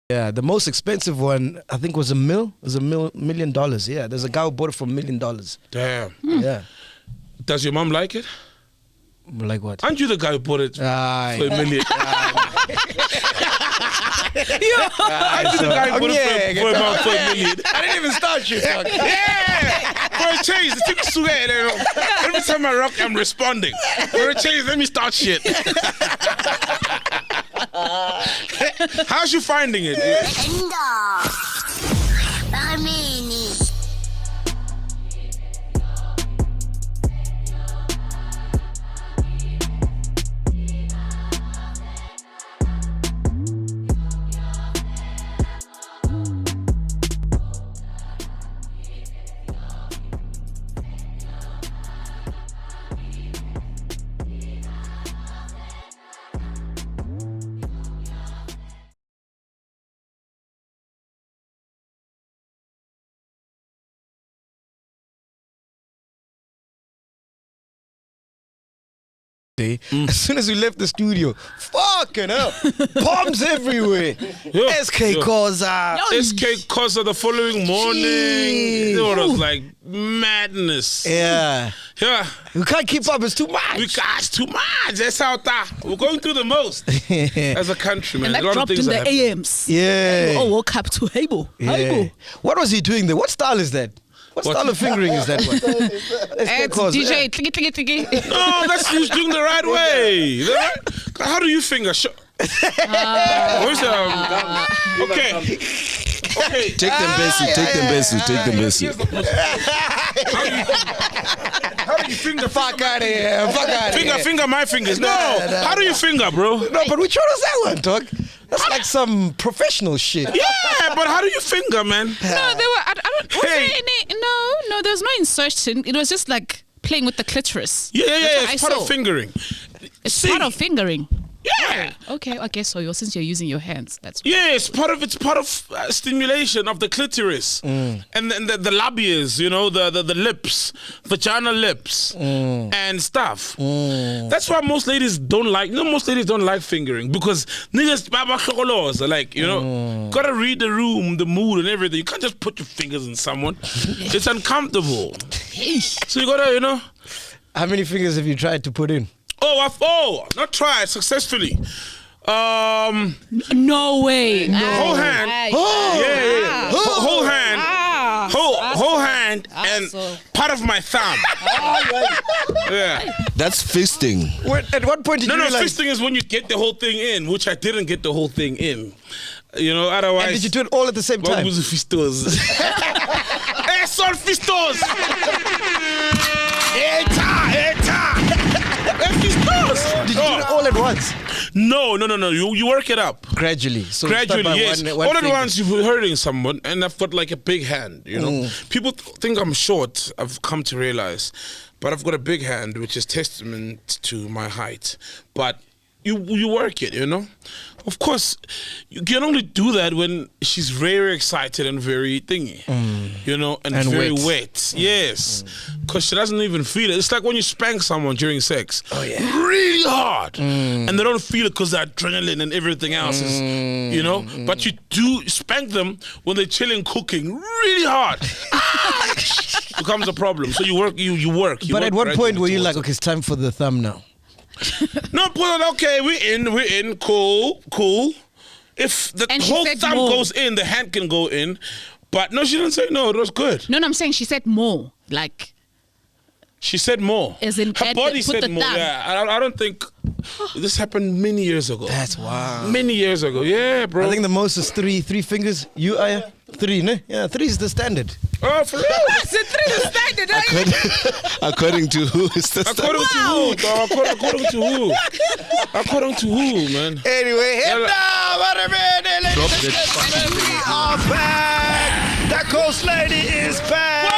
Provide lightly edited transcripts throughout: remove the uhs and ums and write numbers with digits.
Yeah, the most expensive one I think was $1 million. Yeah, there's a guy who bought it for $1 million. Damn. Yeah. Does your mom like it? Like what? Aren't you the guy who bought it for $1 million? Aren't you the guy who bought it for $1 million? I didn't even start you. Yeah! For a change, the thing is swear, every time I rock, I'm responding. For a change, let me start shit. How's you finding it? As soon as we left the studio, fucking hell, bombs everywhere. SK Khoza. SK Khoza the following morning. It was like madness. Yeah. Yeah. We can't keep up, it's too much. It's too much. That's how we're going through the most as a country, man. And that dropped in the AMs. Yeah. We all woke up to Haibo. Yeah. What was he doing there? What style is that? What style of fingering is that one? It's DJ tiki. No, that's who's doing the right way. How do you finger? Where's okay. Take them basic. How do you finger? Fuck out of here. Finger my fingers. No. How do you finger, bro? No, but which one was that one, dog? That's like some professional shit. Yeah, but how do you finger, man? No, there's no insertion. It was just like playing with the clitoris. Yeah, it's part of fingering. It's part of fingering. Yeah. Okay, I guess so. Since you're using your hands, that's yeah. It's part of stimulation of the clitoris and then the labias, the lips, vagina lips and stuff. That's why most ladies don't like. Most ladies don't like fingering because niggas are like gotta read the room, the mood, and everything. You can't just put your fingers in someone. It's uncomfortable. So you gotta How many fingers have you tried to put in? Not tried successfully. No way. Whole hand. Yeah. Whole hand. Whole hand and part of my thumb. Yeah. That's fisting. At what point did you realize? Fisting is when you get the whole thing in, which I didn't get the whole thing in. Otherwise. And did you do it all at the same time? What was the fistos? Sol fistos. Did you do it all at once? No. You work it up gradually. So gradually, yes. One all at once, you're hurting someone, and I've got like a big hand. People think I'm short. I've come to realize, but I've got a big hand, which is testament to my height. But you work it, Of course, you can only do that when she's very excited and very thingy, and very wet. Yes, because she doesn't even feel it. It's like when you spank someone during sex, really hard, and they don't feel it because the adrenaline and everything else is, But you do spank them when they're chilling, cooking really hard. Becomes a problem. So you work. But at what point were you like, okay, it's time for the thumb now? No, but okay, we're in, cool. If the whole thumb goes in, the hand can go in. But no, she didn't say no, it was good. No, I'm saying she said more. Like, she said more. As in her body said more. Yeah, I don't think this happened many years ago. That's wow. Many years ago, yeah, bro. I think the most is three fingers. You are 3, ne? Yeah, 3 is the standard. Oh, for real? So 3 is the standard. According to who is the standard? According to who, dog? According to who, man? Anyway, hit down, we are back. That ghost lady is back.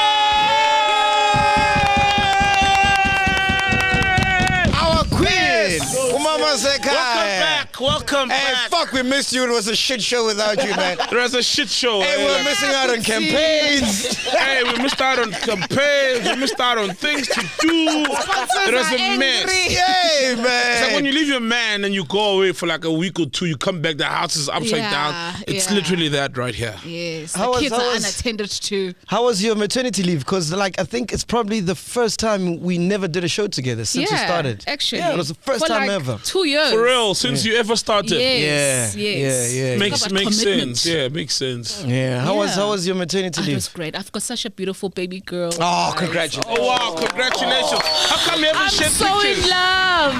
Our queen, Mama Welcome Hey, back. fuck, we missed you. It was a shit show without you, man. It was a shit show. Hey, we're missing out on campaigns. Hey, we missed out on campaigns. We missed out on things to do. It was a mess. Hey, man. It's like when you leave your man and you go away for like a week or two, you come back, the house is upside down. It's literally that right here. Yes. How The was- kids how are was- unattended to. How was your maternity leave? Because, like, I think it's probably the first time we never did a show together since we started. Actually. Yeah, it was the first For time like ever. 2 years. For real, since you ever started. Yes. Yeah, Yes. yeah, yeah. Makes Talk about sense. commitment. Yeah, makes sense. Yeah. How Yeah. was your maternity It leave? was great. I've got such a beautiful baby girl. Oh, guys. congratulations. Oh wow, congratulations. How come you haven't I'm shared so pictures? in love.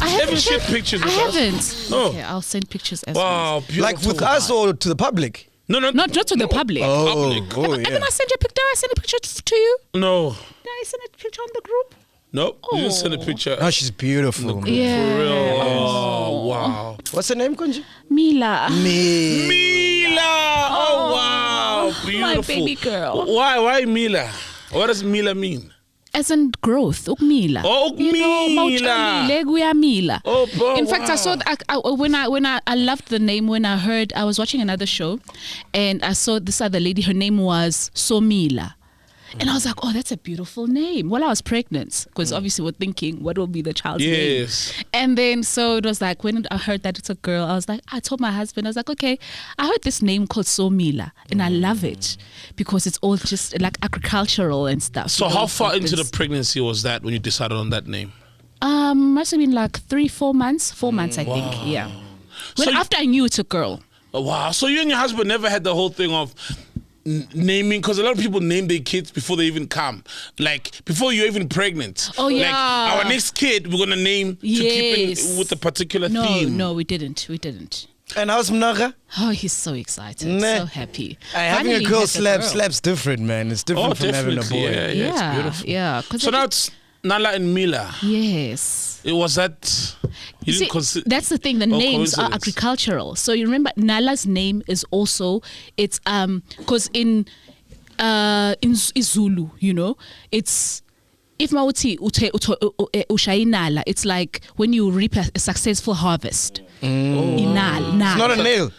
I haven't shared pictures with I us? haven't. No. Okay, I'll send pictures as well. Wow, beautiful. Like with us or to the public? No. Not to the public. Public. Yeah. Haven't I sent you a picture? I sent a picture to you. No. Did I send a picture on the group? Nope. You didn't send a picture. Oh, she's beautiful. Yeah. For real. Oh, wow. What's her name, Konji? Mila. Mila. Oh, wow. Beautiful. My baby girl. Why Mila? What does Mila mean? As in growth, ukumila. Oh, You know, Mila. mawutshalile, kuyamila. Oh, bro, In fact, I saw when I loved the name when I heard I was watching another show, and I saw this other lady. Her name was Somila. And I was like, oh, that's a beautiful name. Well, I was pregnant because obviously we're thinking, what will be the child's name? Yes. And then so it was like, when I heard that it's a girl, I was like, I told my husband, I was like, okay, I heard this name called Somila and I love it because it's all just like agricultural and stuff. So You know, how far into the it's- pregnancy was that when you decided on that name? must have been like 3-4 months. 4 months, I think. Yeah. When So you- after I knew it's a girl. Oh, wow. So you and your husband never had the whole thing of naming, because a lot of people name their kids before they even come, like before you're even pregnant. Oh, yeah. Like our next kid, we're gonna name to keep Yes. in with a particular No, theme. no, we didn't. We didn't. And how's Mnaga? Oh, he's so excited, Nah. so happy. Having a Finally girl has slaps different, man. It's different Oh, from having a definitely. boy. Yeah, yeah, it's beautiful. Yeah. 'Cause So I now just- it's Nala and Mila. yes. It was that you See, didn't consider. that's the thing. The names are coincidence. agricultural. So you remember Nala's name is also it's because in Zulu, you know, it's if mawuthi ushaya inala, it's like when you reap a successful harvest. Inala. It's not a nail.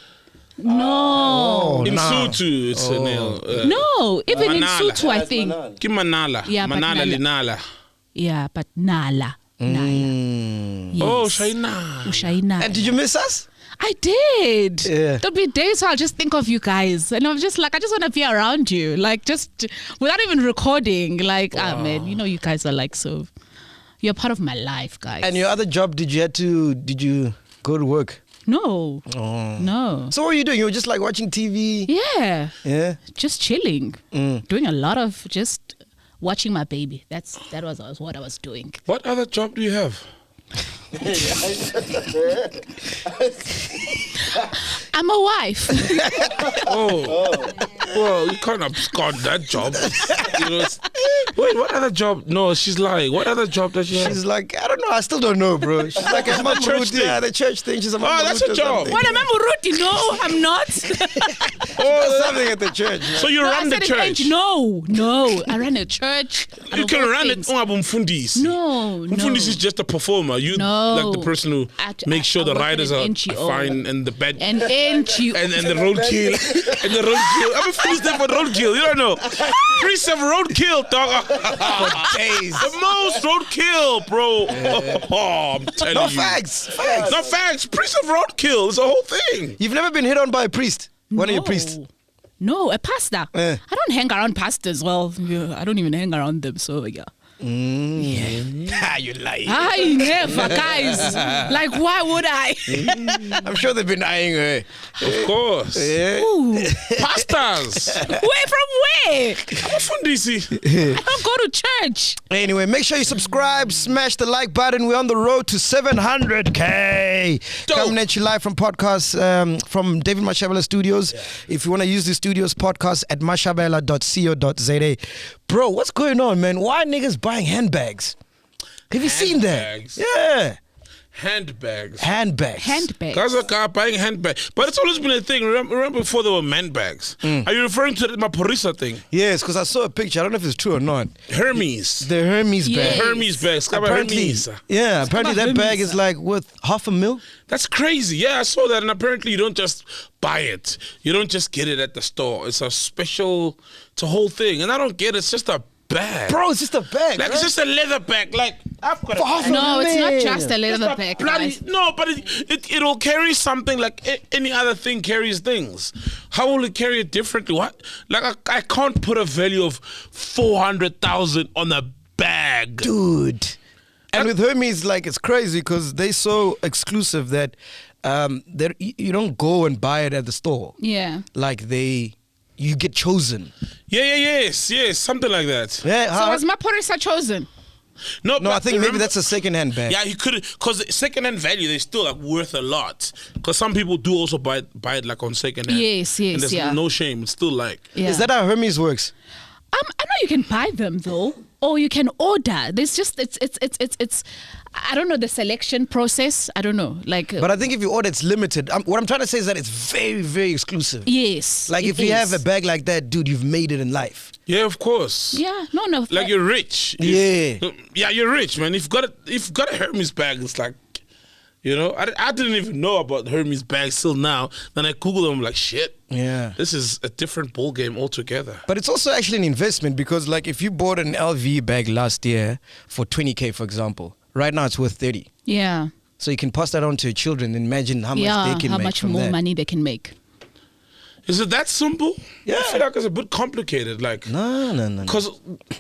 No. In Sutu, it's a nail. No, even in Manala. Sotho, I think. Give Manala. Yeah, but Manala Nala. Linala. Yeah, but Nala. Nala. Yes. Oh, Shaina. Ushaya inala. And did you miss us? I did. Yeah. There'll be days where I'll just think of you guys. And I'm just like, I just want to be around you. Like, just without even recording. Like, man, you know, you guys are like so. You're part of my life, guys. And your other job, did you go to work? No. No. So what were you doing? You were just like watching TV? Yeah. Yeah. Just chilling. Doing a lot of just watching my baby. That was what I was doing. What other job do you have? I'm a wife. Well, you can't abscond that job. You know, wait, what other job? No, she's lying. What other job does she have? She's like, I don't know. I still don't know, bro. She's like a mama church root. thing. Yeah, the church thing. She's a mama that's root a or job. something. When I'm a Muruti, no, I'm not. Does something at the church. Man. So you No, run I the said it ain't. church. No, I run a church. I You don't can know run things. it. Mfundisi. No. Mfundisi is just a performer. You No. like the person who makes sure the I work at riders an are NGO. fine and the bed And NGO. and the roadkill and the roadkill. I'm a police there for roadkill. You don't know. Priests have roadkill, dog. For days. The most roadkill, bro. Oh, I'm telling No you. facts. No facts. Priests have roadkill. It's a whole thing. You've never been hit on by a priest? One of your priests? No, a pastor. Eh. I don't hang around pastors. Well, I don't even hang around them. So, yeah. You lie. I never, guys. Like, why would I? I'm sure they've been eyeing her. Of course. Yeah. Ooh. Pastors. Where from where? I'm a Fundisi. I don't go to church. Anyway, make sure you subscribe, smash the like button. We're on the road to 700K. Dope. Coming at you live from podcast from David Mashabela Studios. If you want to use the studios, podcast at mashabela.co.za. Bro, what's going on, man? Why niggas buying handbags? Have you seen that? Handbags? Yeah. handbags. Handbags. Guys are buying handbags. But it's always been a thing. Remember before there were man bags? Are you referring to the Maporisa thing? Yes, because I saw a picture. I don't know if it's true or not. Hermes. The Hermes bag. The Hermes bags. Apparently, yeah, apparently that bag is like worth $500,000. That's crazy. Yeah, I saw that. And apparently you don't just buy it. You don't just get it at the store. It's a special, it's a whole thing. And I don't get it. It's just a bag. Bro, it's just a bag. Like, it's just a leather bag. Like, I've got No, it's not just a leather bag. No, but it'll carry something like any other thing carries things. How will it carry it differently? What? Like, I can't put a value of 400,000 on a bag. Dude. And with Hermes, like, it's crazy because they're so exclusive that you don't go and buy it at the store. Yeah. Like, you get chosen. Yes, something like that. Yeah. So was Maporisa chosen? No, I think maybe that's a second-hand bag. Yeah, he could, because second-hand value, they're still like worth a lot. Because some people do also buy it like on second-hand. Yes, and there's no shame. It's still like. Yeah. Is that how Hermes works? I know you can buy them though, or you can order. There's just it's. I don't know the selection process. I don't know, like. But I think if you order, it's limited. What I'm trying to say is that it's very, very exclusive. Yes. Like if you have a bag like that, dude, you've made it in life. Yeah, of course. Yeah, no. Like you're rich. Yeah. Yeah, you're rich, man. If you've got a Hermes bag, it's like. You know, I didn't even know about Hermes bags till now. Then I Googled them, I'm like, shit. Yeah. This is a different ball game altogether. But it's also actually an investment because, like, if you bought an LV bag last year for 20K, for example, right now it's worth 30. Yeah. So you can pass that on to your children and imagine how much they can how make much from more that. money they can make. Is it that simple? Yeah. I feel like it's a bit complicated. Like, No. because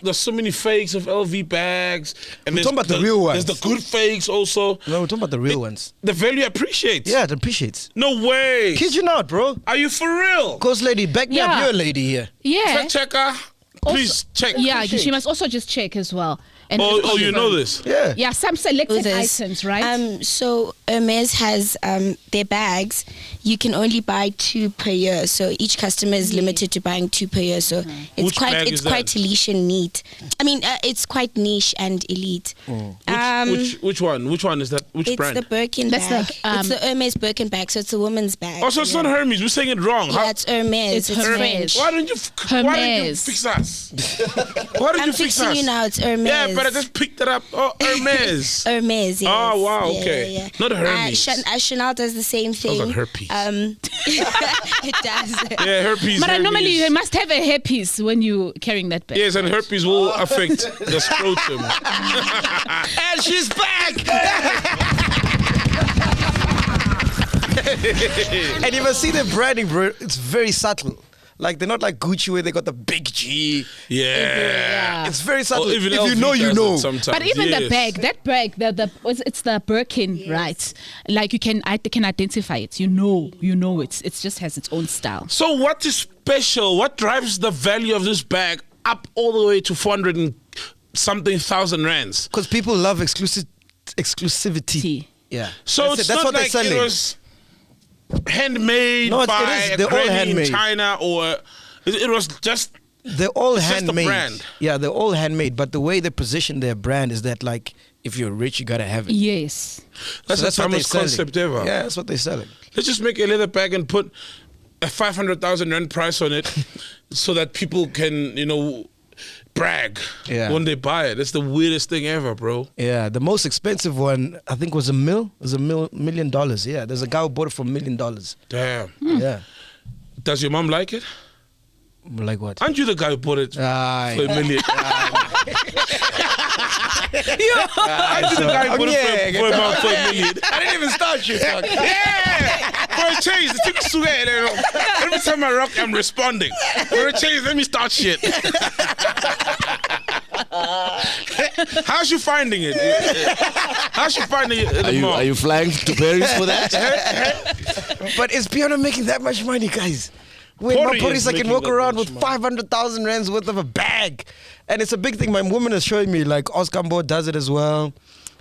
there's so many fakes of LV bags. And We're talking about the real ones. There's the good fakes also. No, we're talking about the real ones. The value appreciates. Yeah, it appreciates. No way. Kid you not, bro. Are you for real? Ghost lady, back me up. Yeah. You're a lady here. Yeah. Fact checker, please check. Yeah, she must also just check as well. And Oh, you know this? Yeah. Yeah, some selected Others. items, right? So Hermes has their bags. You can only buy 2 per year. So each customer is limited to buying 2 per year. So it's Which bag is quite that? niche and neat. I mean, it's quite niche and elite. Which one? Which one is that? Which It's brand? the Birkin That's bag. the, It's the Hermes Birkin bag. So it's a woman's bag. Oh, so it's not Hermes. We're saying it wrong. Yeah, it's Hermes. It's It's Hermes. French. Why don't you Hermes. fix us? Why don't I'm you fix fixing us? you now. It's Hermes. Yeah, but I just picked it up. Oh, Hermes. Hermes, yes. Oh, wow, Yeah, okay. yeah. Not Hermes. Chanel does the same thing. like herpes. It does. Yeah, herpes. But normally herpes. you must have a hairpiece when you carrying that bag. Yes, and herpes will affect the scrotum. And she's back! And you must see the branding, bro. It's very subtle. Like, they're not like Gucci where they got the big G. Yeah. It's very subtle. Or even if LV you know, you does know. it sometimes, But even yes. that bag, it's the Birkin, right? Like they can identify it. You know it just has its own style. So what is special? What drives the value of this bag up all the way to 400 and something thousand rands? Because people love exclusivity. Yeah. So that's it's what not they're like selling. it was handmade No, it by is. a They're all granny handmade. in China, or it was just. They're all It's just a handmade. brand. Yeah, they're all handmade. But the way they position their brand is that, like, if you're rich, you gotta have it. Yes. That's So the what they're dumbest selling. concept ever. Yeah, that's what they're selling. Let's just make a leather bag and put a 500,000 rand price on it, so that people can, brag when they buy it. It's the weirdest thing ever, bro. Yeah, the most expensive one I think was $1 million. Yeah, there's a guy who bought it for $1 million. Damn. Yeah, Does your mom like it? like what? Aren't you the guy who bought it Aye. for $1 million? Aren't you the guy who bought it for $1 million? I didn't even start you. Yeah! For a change, the thing is too bad. Every time I rock, I'm responding. For a change, let me start shit. How's you finding it? How's you finding it at the mall? Are you flying to Paris for that? But is Piano making that much money, guys? When Pori my is Porisa can making walk that around much with money. 500,000 rands worth of a bag. And it's a big thing. My woman is showing me, like, Oskambo does it as well.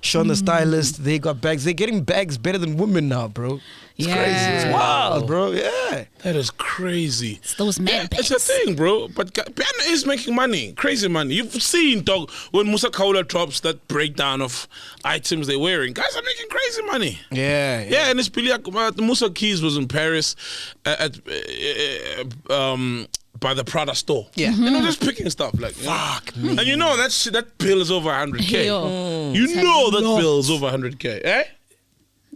Sean the stylist, they got bags. They're getting bags better than women now, bro. It's crazy. It's wild, bro. Yeah. That is crazy. It's those men It's a thing, bro. But piano is making money, crazy money. You've seen, dog, when Musa Kaula drops that breakdown of items they're wearing. Guys are making crazy money. Yeah. Yeah, and it's Billy. Musa Keys was in Paris by the Prada store. Yeah. You know, just picking stuff like Fuck me. And you know that bill is over 100K. You It's know a that lot. bill is over 100K, eh?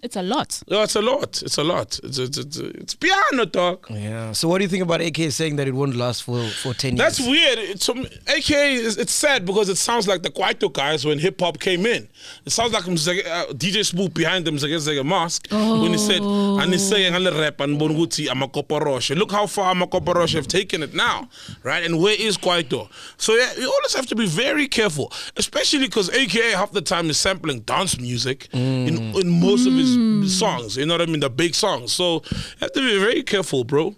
It's a lot. Oh, it's a lot. It's a lot. It's piano, dog. Yeah. So what do you think about AK saying that it won't last for 10 years? That's weird. It's sad because it sounds like the Kwaito guys when hip hop came in. It sounds like DJ Spook behind them like a mask when he said, and he's saying, rap and Bonguti, Amakoporoshe. Look how far Amakoporoshe have taken it now, right? And where is Kwaito? So yeah, you always have to be very careful, especially because AKA half the time is sampling dance music in most of his songs, you know what I mean? The big songs. So you have to be very careful, bro.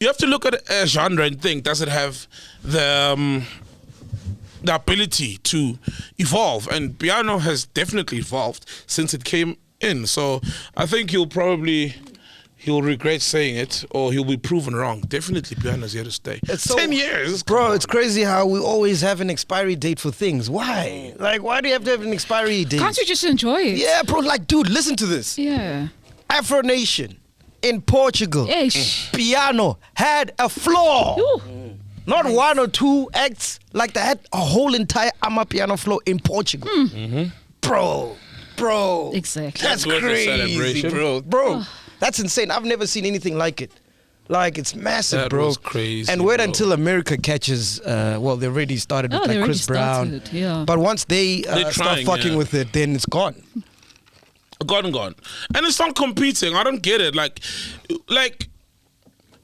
You have to look at a genre and think, does it have the ability to evolve? And piano has definitely evolved since it came in. So I think he'll regret saying it, or he'll be proven wrong. Definitely piano's here to stay. It's so, 10 years. Bro, it's crazy how we always have an expiry date for things. Why? Like, why do you have to have an expiry date? Can't you just enjoy it? Yeah, bro, like, dude, listen to this. Yeah. Afro Nation in Portugal, piano had a floor. Not one or two acts, like they had a whole entire Amapiano floor in Portugal. Bro. Exactly. That's worth a crazy, celebration. bro. That's insane. I've never seen anything like it. Like, it's massive, That bro. was crazy, And wait bro. until America catches, well, they already started with they like already Chris Brown. started, yeah. But once they start trying, fucking yeah. with it, then it's gone. Gone. And it's not competing. I don't get it. Like,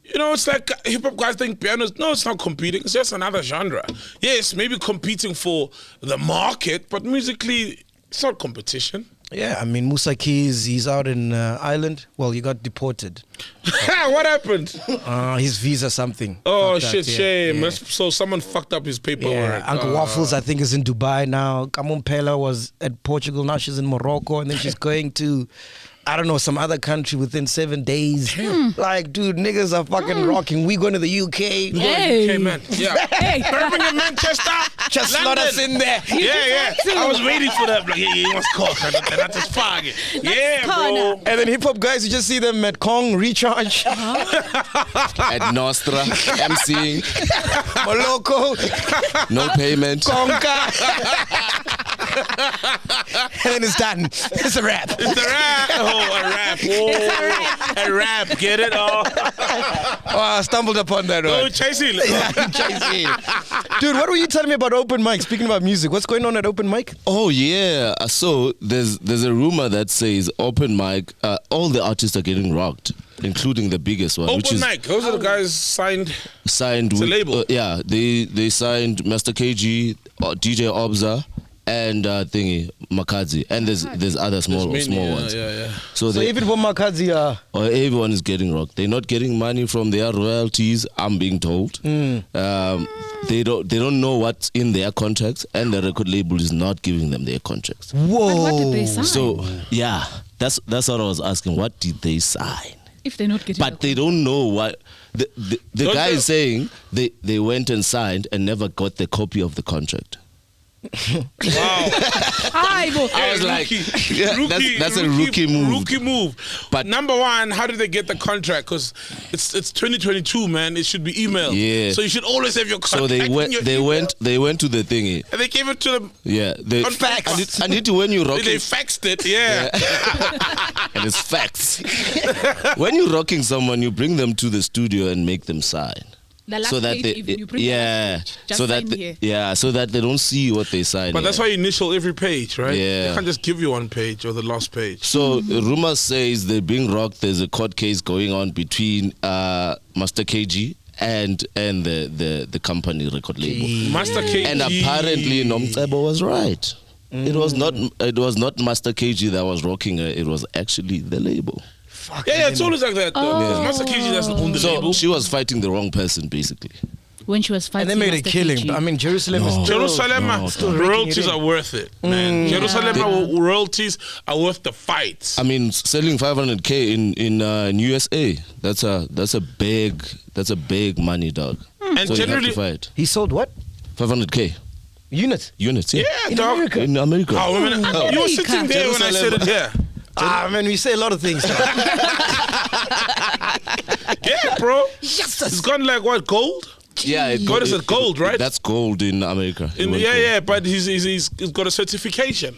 you know, it's like hip hop guys think piano's. No, it's not competing. It's just another genre. Yes, maybe competing for the market, but musically, it's not competition. Yeah, I mean, Musa Keys, he's out in Ireland. Well, he got deported. What happened? His visa something. Oh, Fucked shit, up, yeah, shame. yeah. So someone fucked up his paperwork. Yeah, Uncle Waffles, I think, is in Dubai now. Kamon Pella was at Portugal. Now she's in Morocco. And then she's going to, I don't know, some other country within 7 days. Like, dude, niggas are fucking rocking. We going to the UK. Hey. Okay, man. Yeah. Birmingham, Manchester. Just London. slot us in there. Yeah. I was waiting for that. Like, he wants coke. That's his fag. Yeah, bro. And then hip hop guys, you just see them at Kong, Recharge, At Nostra, MCing, Moloko, no payment. Konka. And then it's done. It's a wrap. It's a rap. Oh, a rap. Oh, a rap. Get it? Oh, I stumbled upon that one. oh chasing. Dude, what were you telling me about open mic? Speaking about music, what's going on at open mic? Oh yeah, so there's a rumor that says open mic, all the artists are getting rocked, including the biggest one, which Open is mic. Those are the guys signed. signed It's a with label. yeah, they signed Master KG, DJ Obza, and thingy MacG, and there's other small ones. Yeah. So, So they, even for Makazi, everyone is getting rocked. They're not getting money from their royalties. I'm being told. They don't know what's in their contracts, and the record label is not giving them their contracts. whoa. But what did they sign? So yeah, that's what I was asking. What did they sign? if they're not getting But they don't know what the Don't guy they- is saying. They went and signed and never got the copy of the contract. Wow. I was like, yeah, that's a rookie move. Rookie move. But- number one, how did they get the contract? Because it's 2022, man. It should be emailed. Yeah. So you should always have your So contract. they in went. your They email. went. They went to the thingy. And they gave it to them. Yeah. They On fax. I need to when you rock They it, faxed it. Yeah. and it's facts. When you're rocking someone, you bring them to the studio and make them sign. The last So that page, they, even you bring yeah, the last page, just so that sign they, here. yeah, so that they don't see what they sign. But that's why you initial every page, right? Yeah. They can't just give you one page or the last page. So rumor says they're being rocked. There's a court case going on between Master KG and the company record label. Master KG. And apparently Nomcebo was right. It was not Master KG that was rocking her. It was actually the label. Yeah, it's always like that. Though. Master KG doesn't own the So label. she was fighting the wrong person, basically. when she was fighting. And they made a Master killing. KG. I mean, Jerusalem is still... Jerusalem, still raking it royalties in. are worth it, man. Jerusalem royalties are worth the fight. I mean, selling 500K in USA, that's a big money, dog. And So generally, you have to fight. He sold what? 500K Units. units. Yeah, yeah, dog. America. in America. Oh, I mean, you were sitting there when I said it. Yeah, Man, we say a lot of things. yeah, bro. It's gone like what, gold? Yeah, What is it, gold, right? That's gold in America. It went Yeah, gold. yeah, but he's got a certification.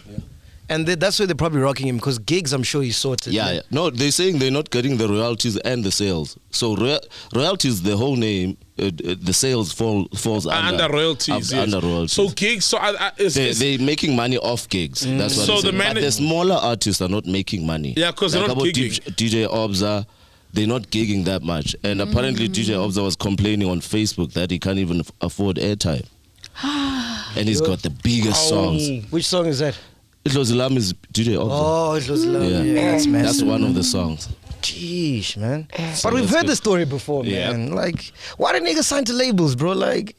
And that's why they're probably rocking him, because gigs, I'm sure he sorted. Yeah, man. yeah. No, they're saying they're not getting the royalties and the sales. So royalties, the whole name, the sales falls under royalties. Yes. Under royalties. So gigs, so they're making money off gigs. That's what So I'm the saying. But the smaller artists are not making money. Yeah, 'cause they're like not about gigging. DJ Obza, they're not gigging that much. And apparently DJ Obza was complaining on Facebook that he can't even afford airtime. And he's got the biggest songs. Which song is that? It was Lam is DJ Obza. Oh, it was love. Yeah. Yeah, that's massive. That's one of the songs. Jeez, man. So But we've that's heard good. the story before, Yeah. man. Like, why do niggas sign to labels, bro? Like,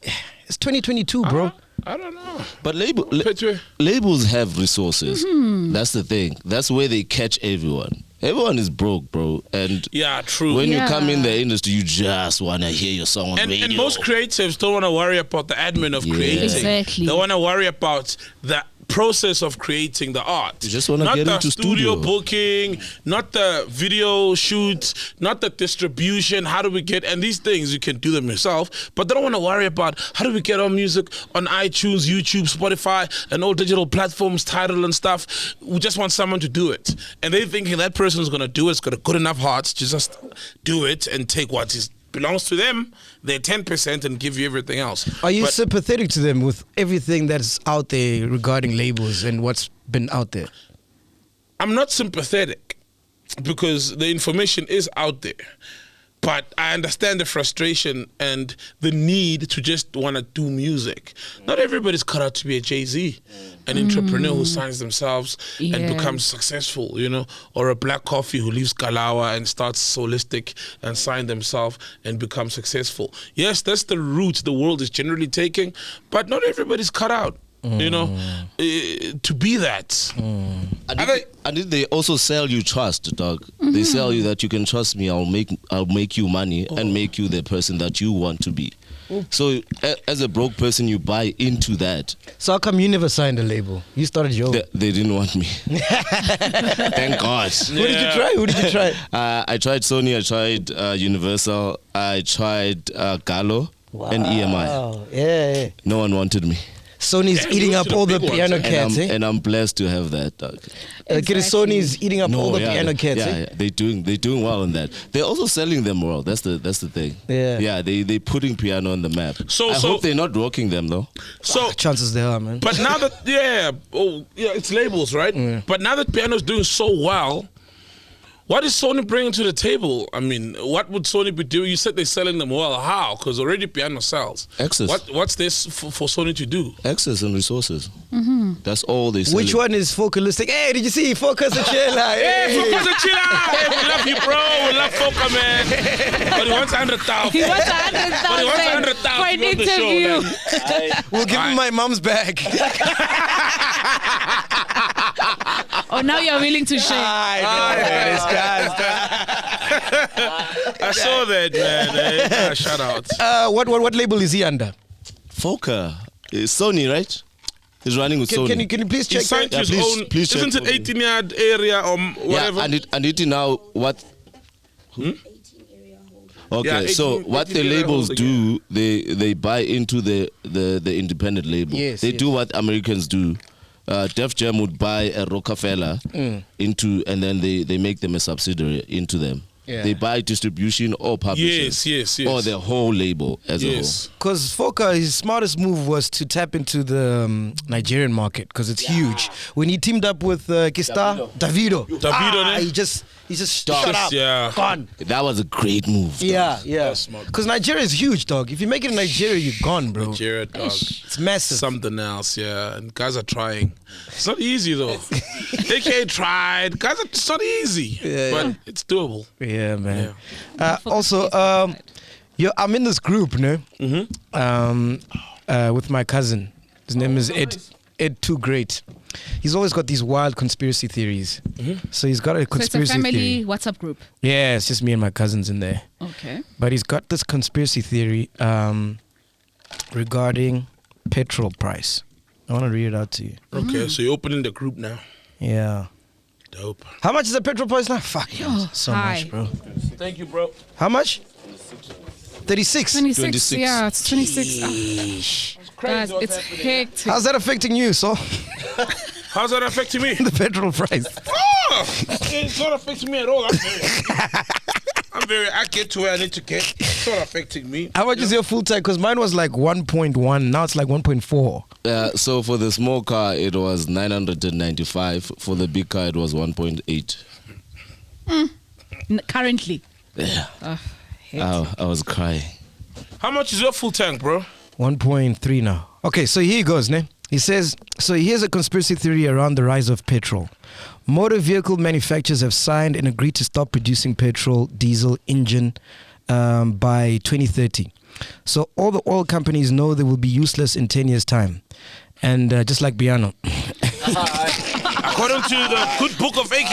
it's 2022, bro. I don't know. But Petrol. labels have resources. That's the thing. That's where they catch everyone. Everyone is broke, bro. And Yeah, true. when you Yeah. come in the industry, you just want to hear your song on radio. And most creatives don't want to worry about the admin of Yeah. creating. Exactly. They want to worry about the process of creating the art. You just wanna not get the into studio studio. booking, not the video shoot, not the distribution. How do we get, and these things you can do them yourself, but they don't want to worry about how do we get our music on iTunes, YouTube, Spotify, and all digital platforms, Tidal and stuff. We just want someone to do it, and they're thinking that person's gonna do it. It's got a good enough heart to just do it and take what belongs to them, their 10%, and give you everything else. Are you But- sympathetic to them with everything that's out there regarding labels and what's been out there? I'm not sympathetic because the information is out there. But I understand the frustration and the need to just want to do music. Not everybody's cut out to be a Jay-Z, an entrepreneur who signs themselves and Yeah. becomes successful, you know, or a Black Coffee who leaves Kalawa and starts Solistic and sign themselves and become successful. Yes, that's the route the world is generally taking, but not everybody's cut out. You know, to be that. And they also sell you trust, dog. They sell you that you can trust me. I'll make you money and make you the person that you want to be. So as a broke person, you buy into that. So how come you never signed a label? You started your own. They didn't want me. Thank God. Who did you try? Who did you try? I tried Sony. I tried Universal. I tried Gallo and EMI. Oh, yeah. No one wanted me. Sony's Yeah, eating those up are the all the big ones, piano eh? cats, eh? And I'm blessed to have that, dog. Sony's eating up all the piano cats, yeah, eh? yeah, they're doing well on that. They're also selling them well. That's the thing. Yeah. They putting piano on the map. I hope they're not rocking them though. So Chances there are, man. But now that it's labels, right? But now that piano's doing so well, what is Sony bringing to the table? I mean, what would Sony be doing? You said they're selling them well. How? Because already piano sells. Access. What's this for Sony to do? Access and resources. That's all they sell. Which one is focalistic? Hey, did you see Focus and Chilla? Hey, Focus and chill out. Hey, we love you, bro. We love Focus, man. But he wants 100,000. He wants But he wants 100,000 100,000 for an on the show, interview. man. We'll give him my mom's bag. Oh, now you're willing to share. I saw that, man. Hey, shout out. What label is he under? Foca. It's Sony, right? He's running with Sony. Can you please He check signed that? to his own. please check Isn't it for me. 18-yard area or whatever? Yeah, and it now what? Okay, Yeah, so 18 what the area labels holder, do, they buy into the independent label. Yes, they yes. do what Americans do. Def Jam would buy a Rockefeller into, and then they make them a subsidiary into them. Yeah. They buy distribution or publishing. Yes. Or the whole label as a whole. Yes. Because Foca, his smartest move was to tap into the Nigerian market because it's huge. When he teamed up with Kista, Davido. Davido, He just shut up. Yeah. Gone. That was a great move. dog. Yeah. That's smart. Because Nigeria is huge, dog. If you make it in Nigeria, you're gone, bro. Jared, dog. It's massive. Something else, yeah. And guys are trying. It's not easy though. AK tried. Guys, it's not easy, but it's doable. Yeah, man. Yeah. Also, I'm in this group, no? With my cousin. His name is Ed Too Great. He's always got these wild conspiracy theories. So he's got a conspiracy so it's a family theory. WhatsApp group. Yeah, it's just me and my cousins in there. Okay. But he's got this conspiracy theory regarding petrol price. I want to read it out to you. Okay, so you're opening the group now. Yeah. Dope. How much is the petrol price now? Fuck, so high. much, bro. Thank you, bro. How much? 36. 26. Yeah, it's 26. Guys, it's hectic. How's that affecting you, so? How's that affecting me? The petrol price. Oh, it's not affecting me at all. I get to where I need to get. It's not affecting me. How much is your full tank? Because mine was like 1.1. Now it's like 1.4. So for the small car, it was 995. For the big car, it was 1.8. Currently. Yeah. I was crying. How much is your full tank, bro? 1.3 now. Okay, so here he goes, ne? He says, so here's a conspiracy theory around the rise of petrol. Motor vehicle manufacturers have signed and agreed to stop producing petrol, diesel, engine by 2030. So all the oil companies know they will be useless in 10 years' time. And just like Biano. According to the good book of AK.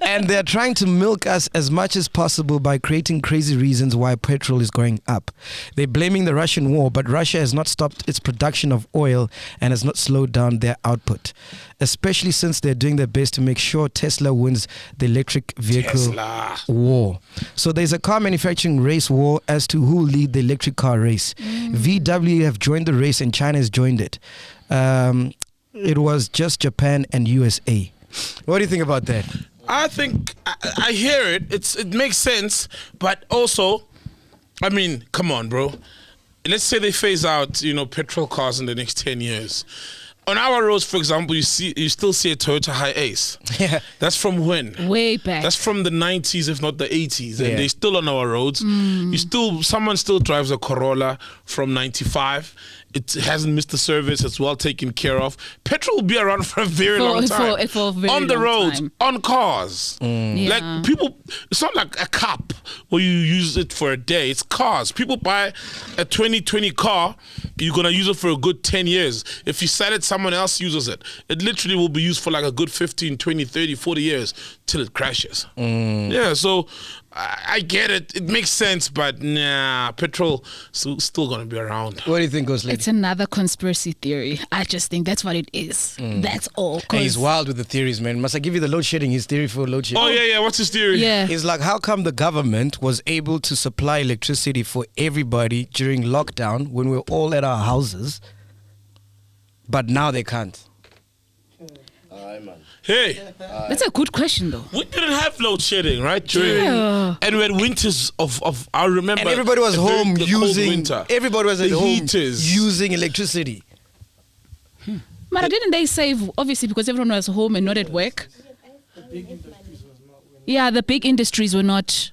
And they're trying to milk us as much as possible by creating crazy reasons why petrol is going up. They're blaming the Russian war, but Russia has not stopped its production of oil and has not slowed down their output, especially since they're doing their best to make sure Tesla wins the electric vehicle war. So there's a car manufacturing race war as to who will lead the electric car race. VW have joined the race and China has joined it. It was just Japan and USA. What do you think about that? I think I hear it. It makes sense, but also, I mean, come on, bro. Let's say they phase out, petrol cars in the next 10 years. On our roads, for example, you still see a Toyota Hi-Ace. Yeah. That's from when? Way back. That's from the 90s, if not the 80s. Yeah. And they're still on our roads. Someone still drives a Corolla from 95. It hasn't missed the service. It's well taken care of. Petrol will be around for a very long time. For a very on the long roads, time. on cars. Yeah. Like people, it's not like a cup where you use it for a day. It's cars. People buy a 2020 car. You're going to use it for a good 10 years. If you sell it, someone else uses it. It literally will be used for like a good 15, 20, 30, 40 years till it crashes. Yeah, so I get it. It makes sense, but nah, petrol still going to be around. What do you think, Ghost Lady? It's another conspiracy theory. I just think that's what it is. That's all. And he's wild with the theories, man. Must I give you the load shedding? His theory for load shedding. Oh, yeah. What's his theory? Yeah. He's like, how come the government was able to supply electricity for everybody during lockdown when we were all at our houses, but now they can't? Hey, That's a good question, though. we didn't have load shedding, right? Yeah. And we had winters of I remember. And everybody was home the cold using. winter. Everybody was at The home heaters. using electricity. But didn't they save, obviously, because everyone was home and not at work? Yeah, the big industries were not.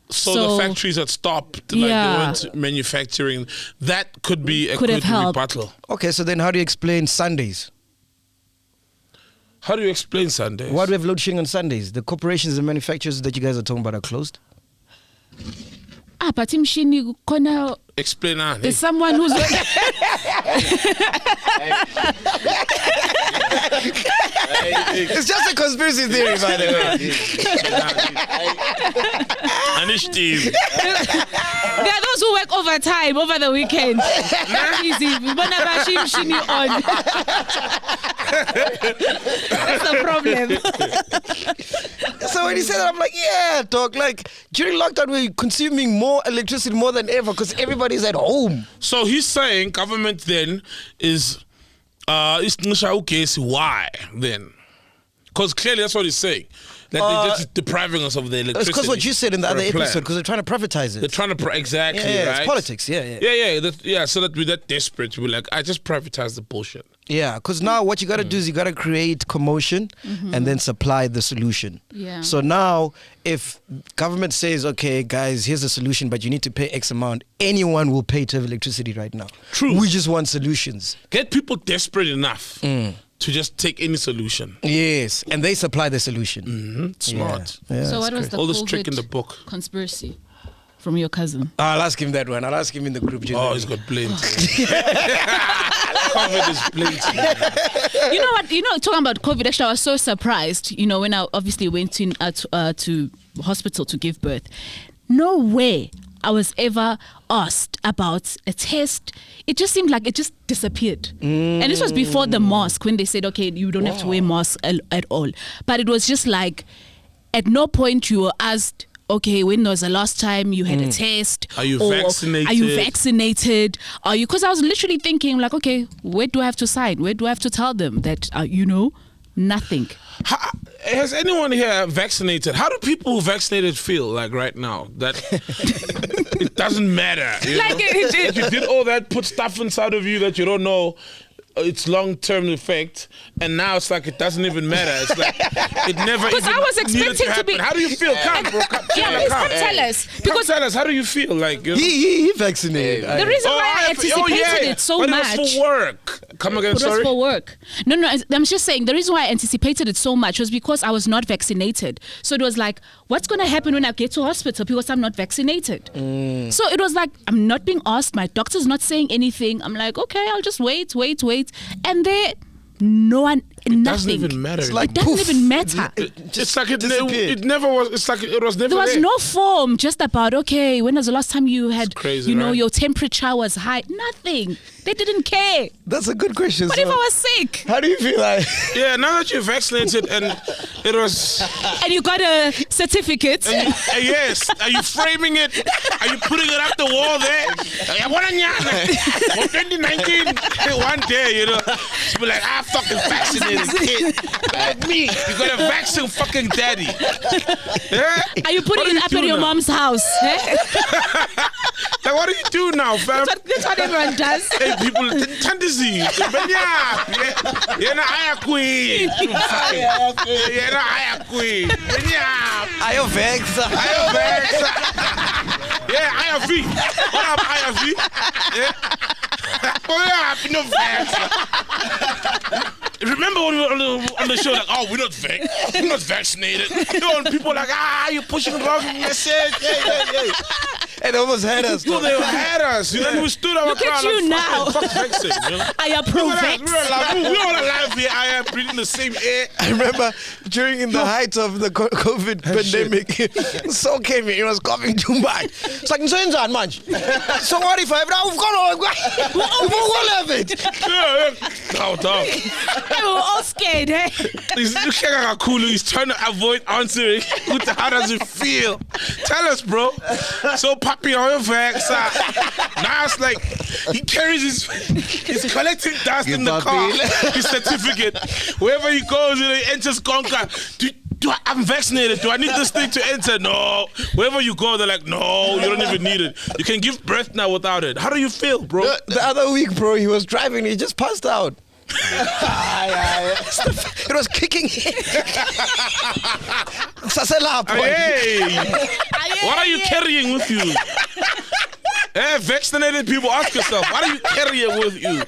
So the factories had stopped, like they weren't manufacturing. That could be a Could have good helped. rebuttal. Okay, so then how do you explain Sundays? How do you explain Sundays? Why do we have load shedding on Sundays? The corporations and manufacturers that you guys are talking about are closed. But Mshini Kona, Explain that. there's someone who's. It's just a conspiracy theory, by the way. Anish Steve. There are those who work overtime over the weekend. Easy. On. That's the problem. So when he said that, I'm like, yeah, dog. Like during lockdown, we're consuming more electricity more than ever because everybody's at home. So he's saying government then is why then? Because clearly that's what he's saying. That they're just depriving us of the electricity. It's because what you said in the for other a plan. episode, because they're trying to privatize it. They're trying to exactly, yeah, right? it's politics. Yeah. So that we're that desperate, we're like, I just privatize the bullshit. Yeah, because now what you got to do is you got to create commotion and then supply the solution. Yeah. So now if government says, okay, guys, here's the solution, but you need to pay X amount, anyone will pay to have electricity right now. True. We just want solutions. Get people desperate enough to just take any solution. Yes, and they supply the solution. Smart. Yeah, So what was the All this trick in COVID the book. conspiracy from your cousin? I'll ask him that one. I'll ask him in the group. Oh, he's got plenty. COVID is plenty. You know what? Talking about COVID, actually, I was so surprised. When I obviously went to hospital to give birth. No way I was ever asked about a test. It just seemed like it just disappeared. And this was before the mask, when they said, okay, you don't have to wear mask at all. But it was just like, at no point you were asked, okay, when was the last time you had a test? Are you vaccinated? Are you vaccinated? Because I was literally thinking, like, okay, where do I have to sign? Where do I have to tell them that, nothing? Has anyone here vaccinated? How do people who vaccinated feel like right now? That it doesn't matter. Like if you did all that, put stuff inside of you that you don't know its long-term effect, and now it's like it doesn't even matter. It's like it never. Because I was expecting to be. How do you feel? Come, bro. Come tell us. Because tell us, how do you feel? Like he vaccinated. The reason why I anticipated it so much. It was for work. Come again, sorry. It was for work. No, I'm just saying the reason why I anticipated it so much was because I was not vaccinated. So it was like, what's going to happen when I get to hospital because I'm not vaccinated? So it was like, I'm not being asked. My doctor's not saying anything. I'm like, okay, I'll just wait. And no one, nothing. Doesn't even matter. It's like it doesn't even matter. It's like it never was. It's like it was never there was there. no form just about, okay, when was the last time you had, crazy, right? your temperature was high? Nothing. They didn't care. That's a good question. What if I was sick? How do you feel like? Yeah, now that you're vaccinated and it was... And you got a certificate. Yes. Are you framing it? Are you putting it up the wall there? 2019, one day, she'll be like, fucking vaccinated kid. Like me. You got a vaccine fucking daddy. Yeah? Are you putting it up at your mom's house? Like, what do you do now, fam? That's what everyone does. Hey, people, Tandisi. Yena aya queen. Yena aya queen. Ayo vexa. Yeah, aya V. What up, aya V? Yeah. What up, no vexa. Remember when we were on the show, like, oh, we're not vaccinated. When people are like, you're pushing the wrong message. Hey. It almost had us. They had us. And we stood our Look at you now. Fuck vaccine. I approve it. We're all alive here. I am breathing the same air. I remember during the height of the COVID pandemic, so came here. He was coughing too much. It's like, so what if we've got it? Dog. They were all scared, eh? He's trying to avoid answering. How does it feel? Tell us, bro. So Papi on your vax. Now it's like he carries he's collecting dust in the car. His certificate. Wherever he goes, he enters Conca. I'm vaccinated. Do I need this thing to enter? No. Wherever you go, they're like, no, you don't even need it. You can give birth now without it. How do you feel, bro? The other week, bro, he was driving. He just passed out. It was kicking. Hey, what are you carrying with you? Vaccinated people, ask yourself, what are you carrying with you?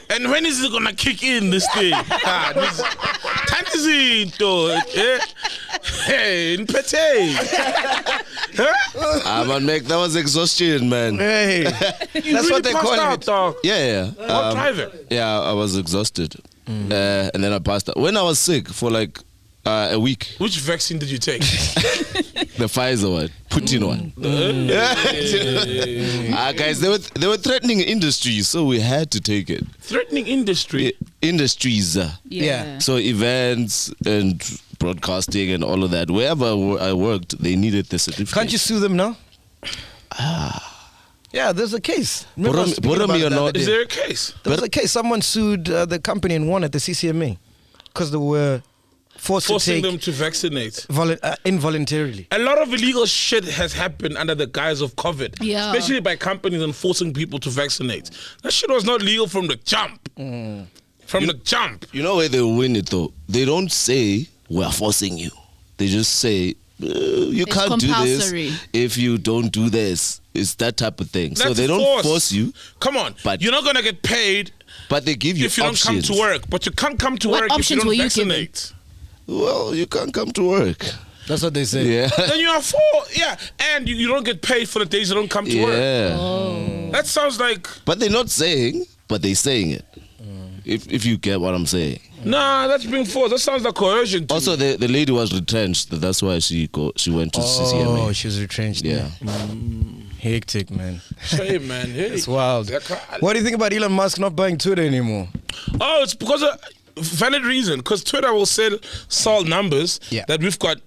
And when is it gonna kick in, this thing? Hey, in Pete. Man, that was exhaustion, man. Hey, that's really what they call it. Dog. Yeah. What driver? Yeah, I was exhausted. And then I passed out. When I was sick for like a week. Which vaccine did you take? The Pfizer one. Putin one. Guys, they were threatening industries, so we had to take it. Threatening industry? Industries. Yeah. So events and broadcasting and all of that. Wherever I worked, they needed the certificate. Can't you sue them now? Yeah, there's a case. Is there a case? There's a case. Someone sued the company and won at the CCMA because they were forcing them to vaccinate involuntarily. A lot of illegal shit has happened under the guise of COVID, especially by companies and forcing people to vaccinate. That shit was not legal from the jump. From the jump. You know where they win it though? They don't say we're forcing you. They just say you can't do compulsory. this if you don't do this. It's that type of thing. So That's they don't force you. Come on, but you're not gonna get paid. But they give you if you options. don't come to work. But you can't come to What work if you options don't were you vaccinate. Well, you can't come to work. That's what they say. Yeah. Then you are and you don't get paid for the days you don't come to work. Yeah. That sounds like. But they're not saying, but they're saying it. If you get what I'm saying. Nah, that's being forced. That sounds like coercion. Also, the lady was retrenched. That's why she went to CCMA. Oh, she was retrenched. Yeah. Hectic, man. Hey, man. Hey. It's wild. What do you think about Elon Musk not buying Twitter anymore? Oh, it's because of valid reason. Because Twitter will sell numbers that we've got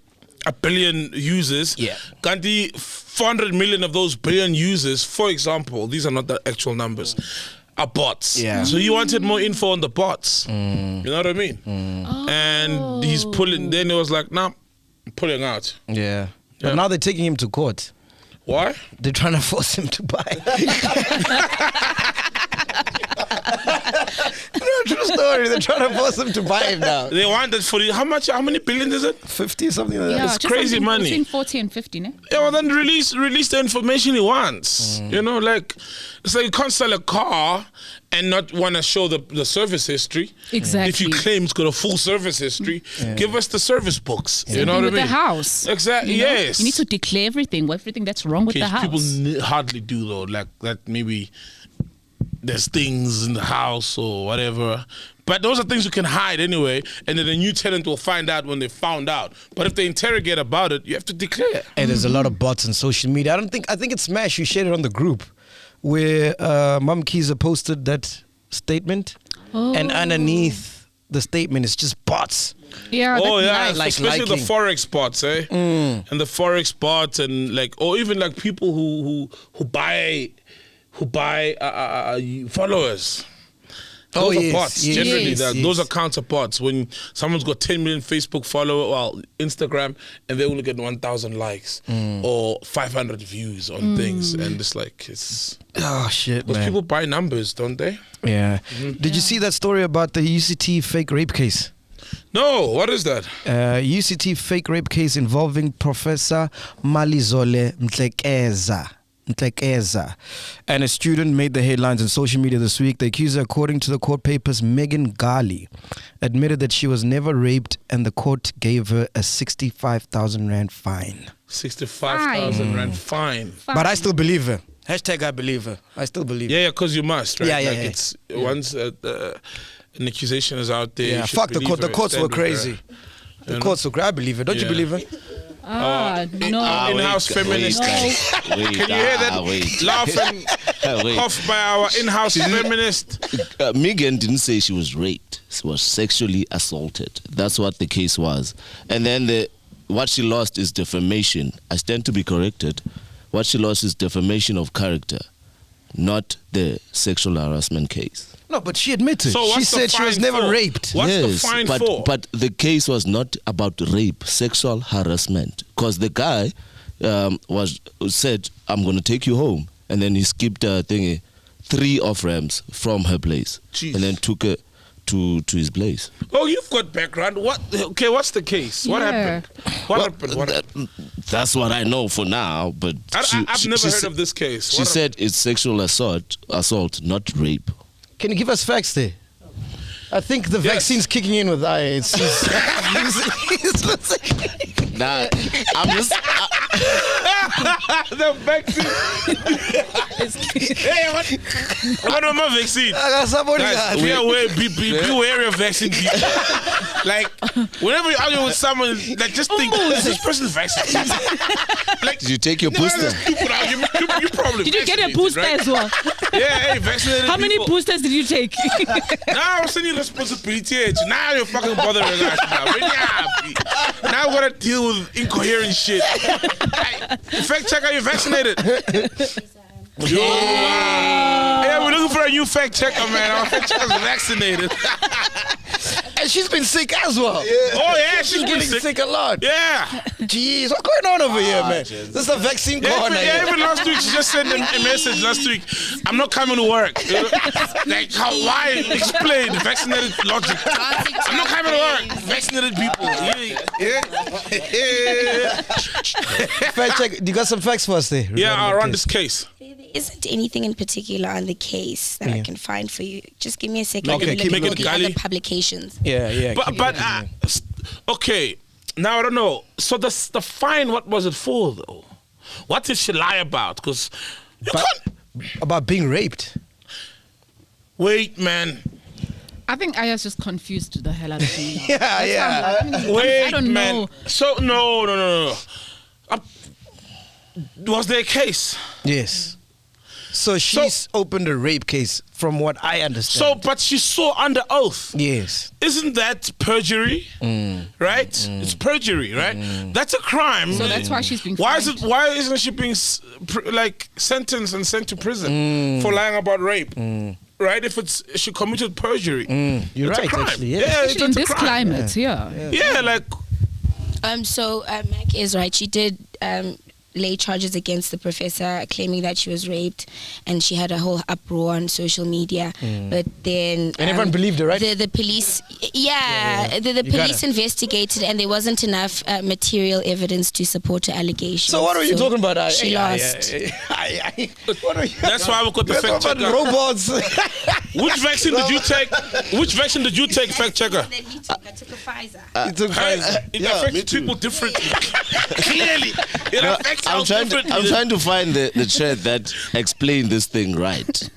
1 billion users. Yeah. Gandhi, 400 million of those billion users, for example, these are not the actual numbers, are bots. Yeah. So you wanted more info on the bots. You know what I mean? And he's pulling. Then it was like, nah, I'm pulling out. Yeah. But now they're taking him to court. Why? They're trying to force him to buy. No, true story. They're trying to force him to buy him now. They wanted for how much? How many billion is it? 50, something like that. Yeah, It's just crazy something money. Between 40 and 50, ne? Yeah, well then release the information he wants. You know, like it's like you can't sell a car and not want to show the service history. Exactly. If you claim it's got a full service history, give us the service books. You know what I with mean? the house. Exactly. You know? Yes. You need to declare everything that's wrong with the house. People hardly do though. Like that maybe there's things in the house or whatever. But those are things you can hide anyway, and then the new tenant will find out when they found out. But if they interrogate about it, you have to declare. And there's a lot of bots on social media. I think it's Smash. You shared it on the group where Khoza posted that statement, and underneath the statement is just bots. Yeah. Oh yeah, like especially the liking. forex bots, eh? And the forex bots, and like, or even like people who buy followers. Those are bots. Generally, those are counter bots. When someone's got 10 million Facebook followers, Instagram, and they only get 1,000 likes or 500 views on things, and it's like Oh shit, those man. people buy numbers, don't they? Yeah. Did you see that story about the UCT fake rape case? No, what is that? UCT fake rape case involving Professor Malizole Mtlekeza, and a student made the headlines on social media this week. The accuser, according to the court papers, Megan Gali, admitted that she was never raped, and the court gave her a 65,000 rand fine. 65,000 rand fine. But I still believe her. Hashtag I believe her. I still believe her. Yeah, because you must, right? Yeah. It's once an accusation is out there. Yeah, you should fuck the believe court. The her, courts stand were with her. crazy. The courts were crazy. I believe her. Don't you Yeah. believe her? No. In-house feminist. Can you hear that laugh and cough by our in-house feminist? Megan didn't say she was raped. She was sexually assaulted. That's what the case was. And then what she lost is defamation. I stand to be corrected. What she lost is defamation of character, not the sexual harassment case. No, but she admitted. So she what's the said she was fine never for? raped. What's the fine for? But the case was not about rape, sexual harassment. Because the guy said, I'm going to take you home. And then he skipped 3 off-ramps from her place. Jeez. And then took her to his place. Oh, you've got background. Okay, what's the case? What happened? What happened? That's what I know for now. But I've never heard of this case. She said it's sexual assault, not rape. Can you give us facts there? I think the vaccine's kicking in with I. Nah, I'm just. The vaccine. Hey, what about my vaccine? Guys, be aware of vaccine. Like, whenever you argue with someone, like, just think, is this person's vaccinated? Like, did you take your booster? Stupid argument. You probably Did you get a booster right? as well? Yeah, hey, vaccinated How many people. boosters did you take? Now I'm sending responsibility. Now you're fucking bothering us now. Really happy. Now we gotta deal with incoherent shit. Hey, fact checker, you vaccinated? Yo, yeah, we're looking for a new fact checker, man. Our fact checker's vaccinated. she's been sick as well. Oh yeah, she's been getting sick a lot. Yeah. Jeez, what's going on over here, man? This is a vaccine corner. Even last week, she just sent a message last week. I'm not coming to work. Like, why? Explain the vaccinated logic. I'm not coming to work. Vaccinated people. Yeah. Fact check. You got some facts for us there? Yeah, I'll run this case. There isn't anything in particular on the case that I can find for you. Just give me a second. Okay, Let me make look it at the gully. other publications. Yeah. But okay. Now I don't know. So the fine, what was it for though? What did she lie about? Because you can't. About being raped. Wait, man. I think Aya's just confused the hell out of me. Yeah. Wait, I don't man. know. So no. Was there a case? Yes. So she's opened a rape case, from what I understand. So, but she saw under oath. Yes. Isn't that perjury? Right? It's perjury, right? That's a crime. So that's why she's being Why fined. isn't she being sentenced and sent to prison for lying about rape? Right? If she committed perjury, You're it's right, a crime. actually. Yeah. Especially in it's a this crime. climate, yeah. Yeah, like So Mac is right. She did lay charges against the professor, claiming that she was raped, and she had a whole uproar on social media. But then And everyone believed her, right? The police, the You police gotta. investigated, and there wasn't enough material evidence to support her allegations. So what are you talking about? She lost. that's why we got the fact about checker. robots. Which vaccine did you take? Which vaccine did you take, fact checker? I took a Pfizer. It's a It affects people differently. Clearly, it affects I'm us trying differently. to find the chat that explained this thing right.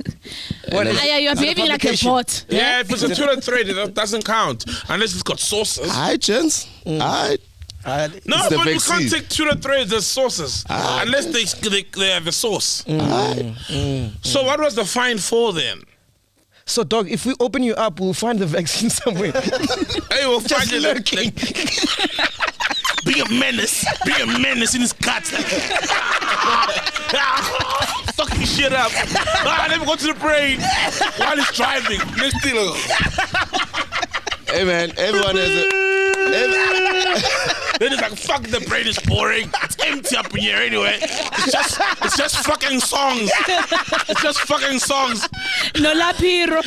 What is Aya, you're behaving like a publication? bot. Yeah, if it's a Twitter thread, it doesn't count unless it's got sources. Hi, gents. Hi. No, It's the but you vaccine. can't take Twitter threads as sources unless they have a source. So what was the fine for then? So, dog, if we open you up, we'll find the vaccine somewhere. Hey, we'll find Just it. lurking. Be a menace in his guts. Fucking shit up. Let me go to the brain while he's driving. Let's steal. Hey, man. Everyone has a... Then it's like, fuck, the brain is boring. It's empty up in here anyway. It's just fucking songs. It's just fucking songs. No lapiro.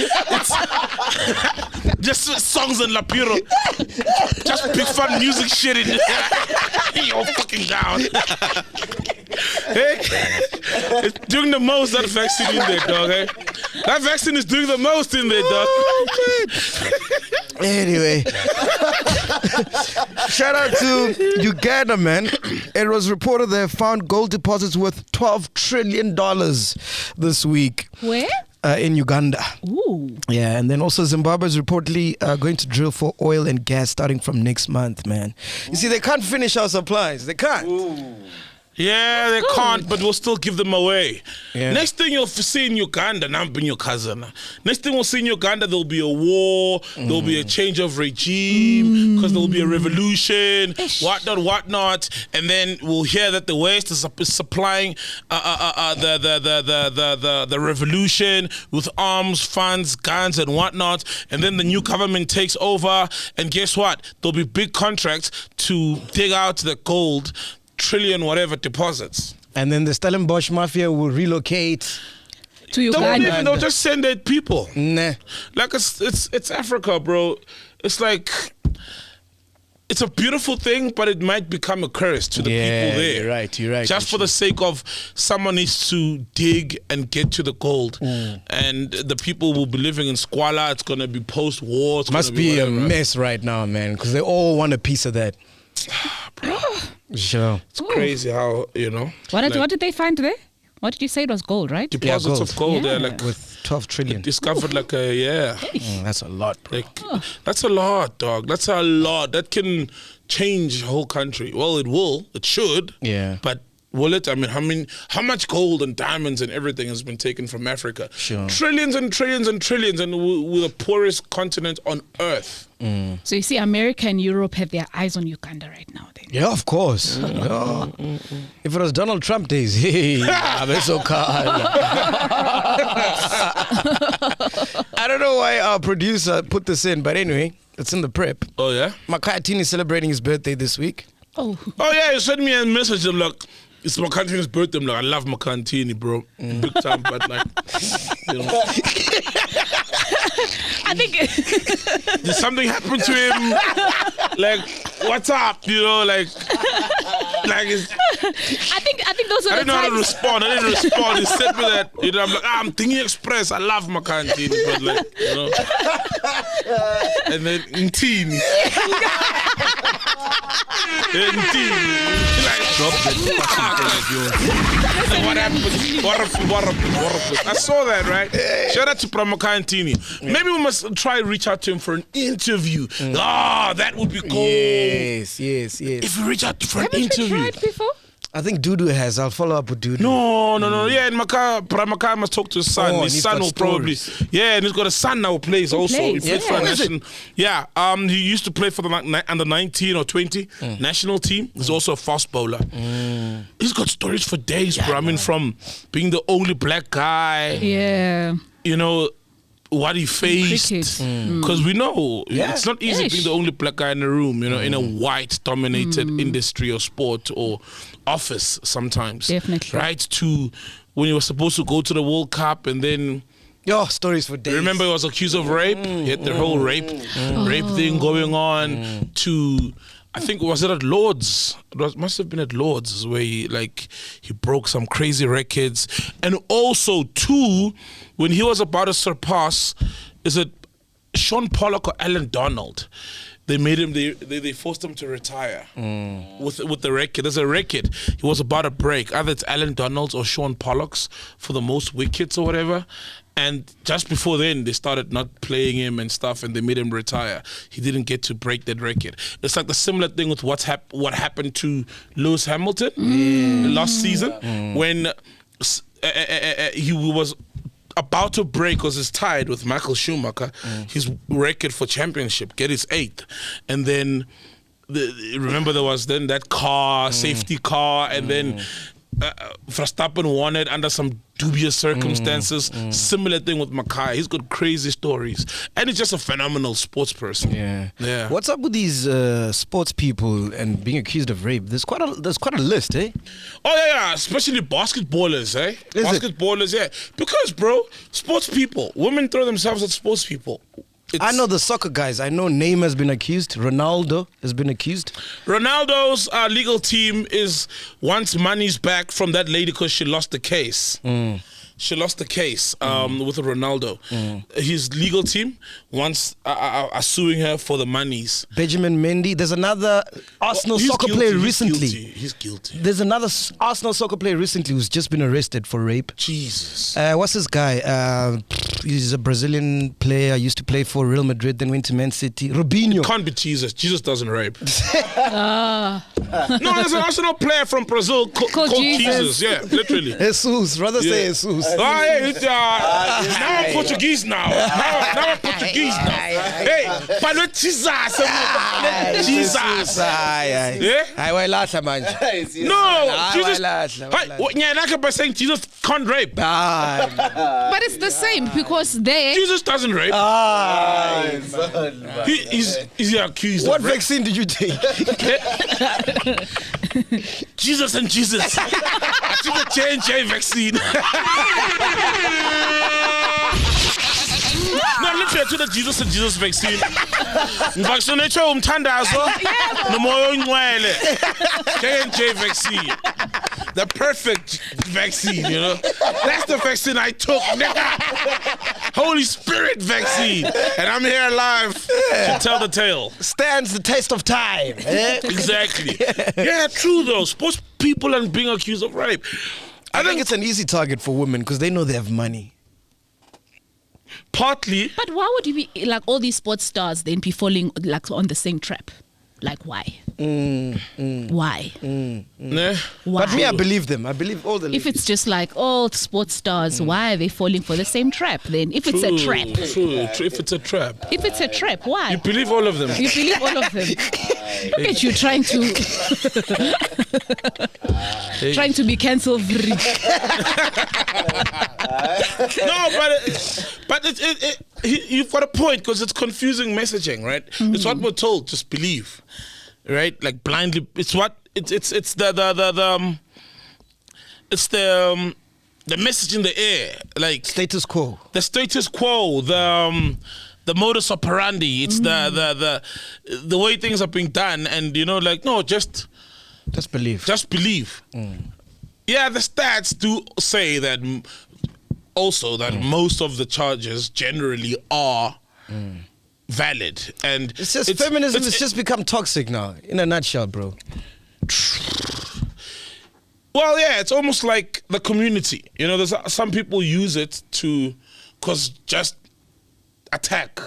Just songs and Lapiro. Just BiggFunMusic shit in there. You're fucking down. Hey, it's doing the most, that vaccine in there, dog. Eh? That vaccine is doing the most in there, dog. Anyway, shout out to Uganda, man. It was reported they found gold deposits worth $12 trillion this week. Where? In Uganda. Ooh. Yeah, and then also Zimbabwe is reportedly going to drill for oil and gas starting from next month, man. You see, they can't finish our supplies. They can't. Yeah, they can't, but we'll still give them away. Yeah. Next thing you'll see in Uganda, now I'm being your cousin. Next thing we'll see in Uganda, there'll be a war, there'll be a change of regime, because there'll be a revolution, whatnot, and then we'll hear that the West is supplying the revolution with arms, funds, guns, and whatnot, and then the new government takes over, and guess what? There'll be big contracts to dig out the gold, trillion whatever deposits. And then the Stellenbosch Mafia will relocate. To Uganda. They'll just send their people. Nah. Like it's Africa, bro. It's like it's a beautiful thing, but it might become a curse to the people there. You're right. Just for the sake of someone needs to dig and get to the gold, and the people will be living in squalor. It's gonna be post-war. It's Must gonna be a whatever. mess right now, man, because they all want a piece of that. Bro, Sure. it's crazy how, you know. What did they find there? What did you say it was gold, right? Deposits gold. of gold, Yeah. like With 12 trillion. discovered like That's a lot, bro. Like, that's a lot, dog. That's a lot. That can change a whole country. Well, it will. It should. Yeah. But will it? I mean, how much gold and diamonds and everything has been taken from Africa? Sure. Trillions and trillions and trillions, and we're the poorest continent on earth. So you see, America and Europe have their eyes on Uganda right now. Then. Yeah, of course. Yeah. If it was Donald Trump days, hey, I'm so calm. I don't don't know why our producer put this in, but anyway, it's in the prep. Oh, yeah? Makhathini is celebrating his birthday this week. Oh, yeah, you sent me a message. I'm like, it's Makhathini's birthday. I'm like, I love Makhathini, bro. Big time, but like, you know. I think Did something happen to him? Like, what's up? You know, like it's, I think those are I the didn't know how to times. respond. He sent me that. You know, I'm like, I'm thinking express. I love Makhathini, but like, you know. And then Ntini. Like, drop the what happened? What happened? I saw that, right? Shout out to Makhathini. Maybe we must try to reach out to him for an interview. That would be cool. Yes. If we reach out for an Haven't you interview. tried before? I think Dudu has. I'll follow up with Dudu. No. Yeah, and Makha must talk to his son. Oh, His he's son got will probably. stories. Yeah, and he's got a son now who plays also. plays? He plays Yeah. for a Who is it? national. Yeah, he used to play for the under 19 or 20 national team. He's also a fast bowler. He's got stories for days, bro. I mean, from being the only black guy, Yeah. you know, what he faced. Because we know it's not easy Ish. being the only black guy in the room, you know, in a white-dominated industry or sport or office sometimes. Definitely. Right? To when he was supposed to go to the World Cup and then... Yo, stories for days. Remember, he was accused of rape. He had the whole rape thing going on. To, I think, was it at Lord's? Must have been at Lord's where he broke some crazy records. And also, too, when he was about to surpass, is it Sean Pollock or Alan Donald? They made him. They forced him to retire with the record. There's a record he was about to break. Either it's Alan Donald's or Sean Pollock's for the most wickets or whatever. And just before then, they started not playing him and stuff, and they made him retire. He didn't get to break that record. It's like the similar thing with what happened to Lewis Hamilton last season when he was about to break, because it's tied with Michael Schumacher, his record for championship, get his 8th. And then, remember there was then that car, safety car, and then Verstappen won it under some dubious circumstances. Similar thing with Mackay. He's got crazy stories. And he's just a phenomenal sports person. Yeah. What's up with these sports people and being accused of rape? There's quite a list, eh? Oh, yeah. Especially basketballers, eh? Is it? Basketballers, yeah. Because, bro, sports people, women throw themselves at sports people. I know the soccer guys. I know Neymar's been accused. Ronaldo has been accused. Ronaldo's legal team wants money's back from that lady because she lost the case. She lost the case with Ronaldo. His legal team are suing her for the monies. Benjamin Mendy. There's another Arsenal soccer player recently. He's guilty. There's another Arsenal soccer player recently who's just been arrested for rape. Jesus. What's this guy? He's a Brazilian player. Used to play for Real Madrid, then went to Man City. Robinho. Can't be Jesus. Jesus doesn't rape. No, there's an Arsenal player from Brazil called Jesus. Yeah, literally. Jesus. Rather say Jesus. Now I'm Portuguese now. Now I'm Portuguese now. Hey, but not Jesus. Jesus. Yeah? No, Jesus. By saying Jesus can't rape. But it's the same because Jesus doesn't rape. He's accused. What of rape. vaccine did you take? Jesus and Jesus. I took the J&J vaccine. No, literally, I took the Jesus and Jesus vaccine. Vaccinate umthandazo nomoya ongcwele. J&J vaccine. The perfect vaccine, you know. That's the vaccine I took, nigga. Holy Spirit vaccine. And I'm here alive to tell the tale. Stands the test of time. Exactly. Yeah, true though. Sports people and being accused of rape. I think it's an easy target for women because they know they have money. Partly. But why would you be like all these sports stars then be falling like on the same trap? Like why? Why? Nah. Why? But me, I believe them. I believe all the ladies. If it's just like all sports stars, why are they falling for the same trap then? If it's a trap. True. If it's a trap. If it's a trap, why? You believe all of them. You believe all of them. Look at you trying to be cancel free. No, but you've got a point because it's confusing messaging, right? It's what we're told, just believe, right? Like blindly. It's what it's the message in the air, like Status quo. the status quo, the modus operandi. It's the way things are being done, and like no, just believe. Just believe. Yeah, the stats do say that also that most of the charges generally are valid, and It's just feminism has just become toxic now, in a nutshell, bro. Well, yeah, it's almost like the community. There's some people use it to just attack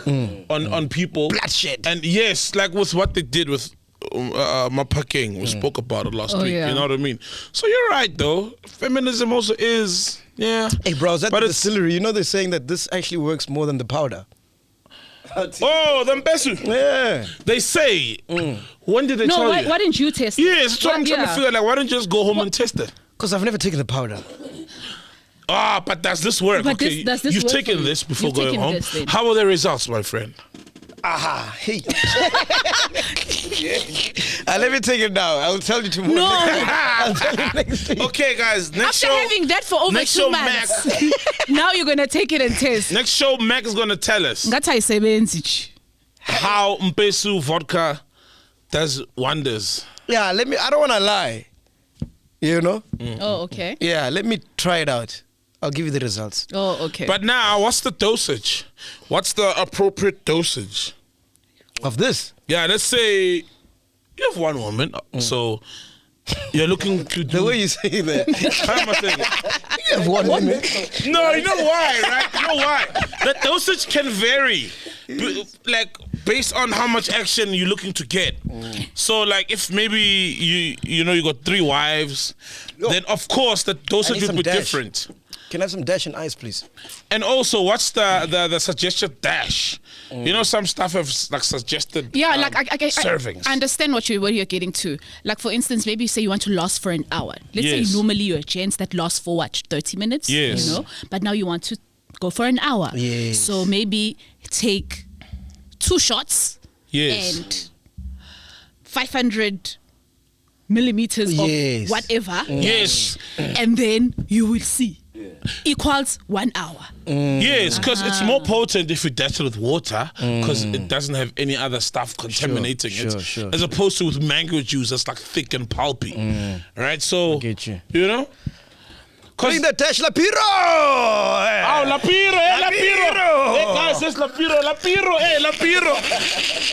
on people. Bloodshed. And yes, like with what they did with MacG, we spoke about it last week. Yeah. You know what I mean? So you're right, though. Feminism also is, yeah. Hey, bro, is that But the it's- distillery? They're saying that this actually works more than the powder. Oh, the Mpesu. Yeah. They say. When did they No, tell why you? didn't you test it? Yes, that's what I'm trying to figure out. Like, why don't you just go home and test it? Because I've never taken the powder. Ah, but does this work? But Okay, does this you've work taken for you? this before You've going taken home. this then. How are the results, my friend? Aha. Hey. Let me take it now. I'll tell you tomorrow. No. I'll tell you next week. Okay, guys. Next After show. having that for over next 2 show, months, now you're gonna take it and test. Next show, Mac is going to tell us Ngathi ayisebenzi. how Mpesu vodka does wonders. Yeah, I don't want to lie. Oh, okay. Yeah, let me try it out. I'll give you the results. Oh, okay. But now, what's the dosage? What's the appropriate dosage? Of this? Yeah, let's say you have one woman, so you're looking to do. The way you say that. How am I saying it? You have one minute. No, you know why, right? You know why? The dosage can vary, based on how much action you're looking to get. So, like, if maybe you got 3 wives, then of course the dosage need would be some dash. different. Can I have some dash and ice, please? And also, what's the suggested dash? Some stuff have like suggested. yeah, like I servings. I understand what you're getting to. Like for instance, maybe say you want to last for an hour. Let's Yes. say normally you're a gents that lasts for 30 minutes. Yes. But now you want to go for an hour. Yes. So maybe take 2 shots Yes. and 500 millimeters Yes. of whatever. Yes. And then you will see. Equals 1 hour. Yes, because it's more potent if you dash it with water, because it doesn't have any other stuff contaminating it. Sure. As opposed to with mango juice, that's like thick and pulpy. Right? So, get you. Cause Bring the dash, Lapiro! oh, Lapiro, hey, Lapiro! Hey, guys, it's Lapiro,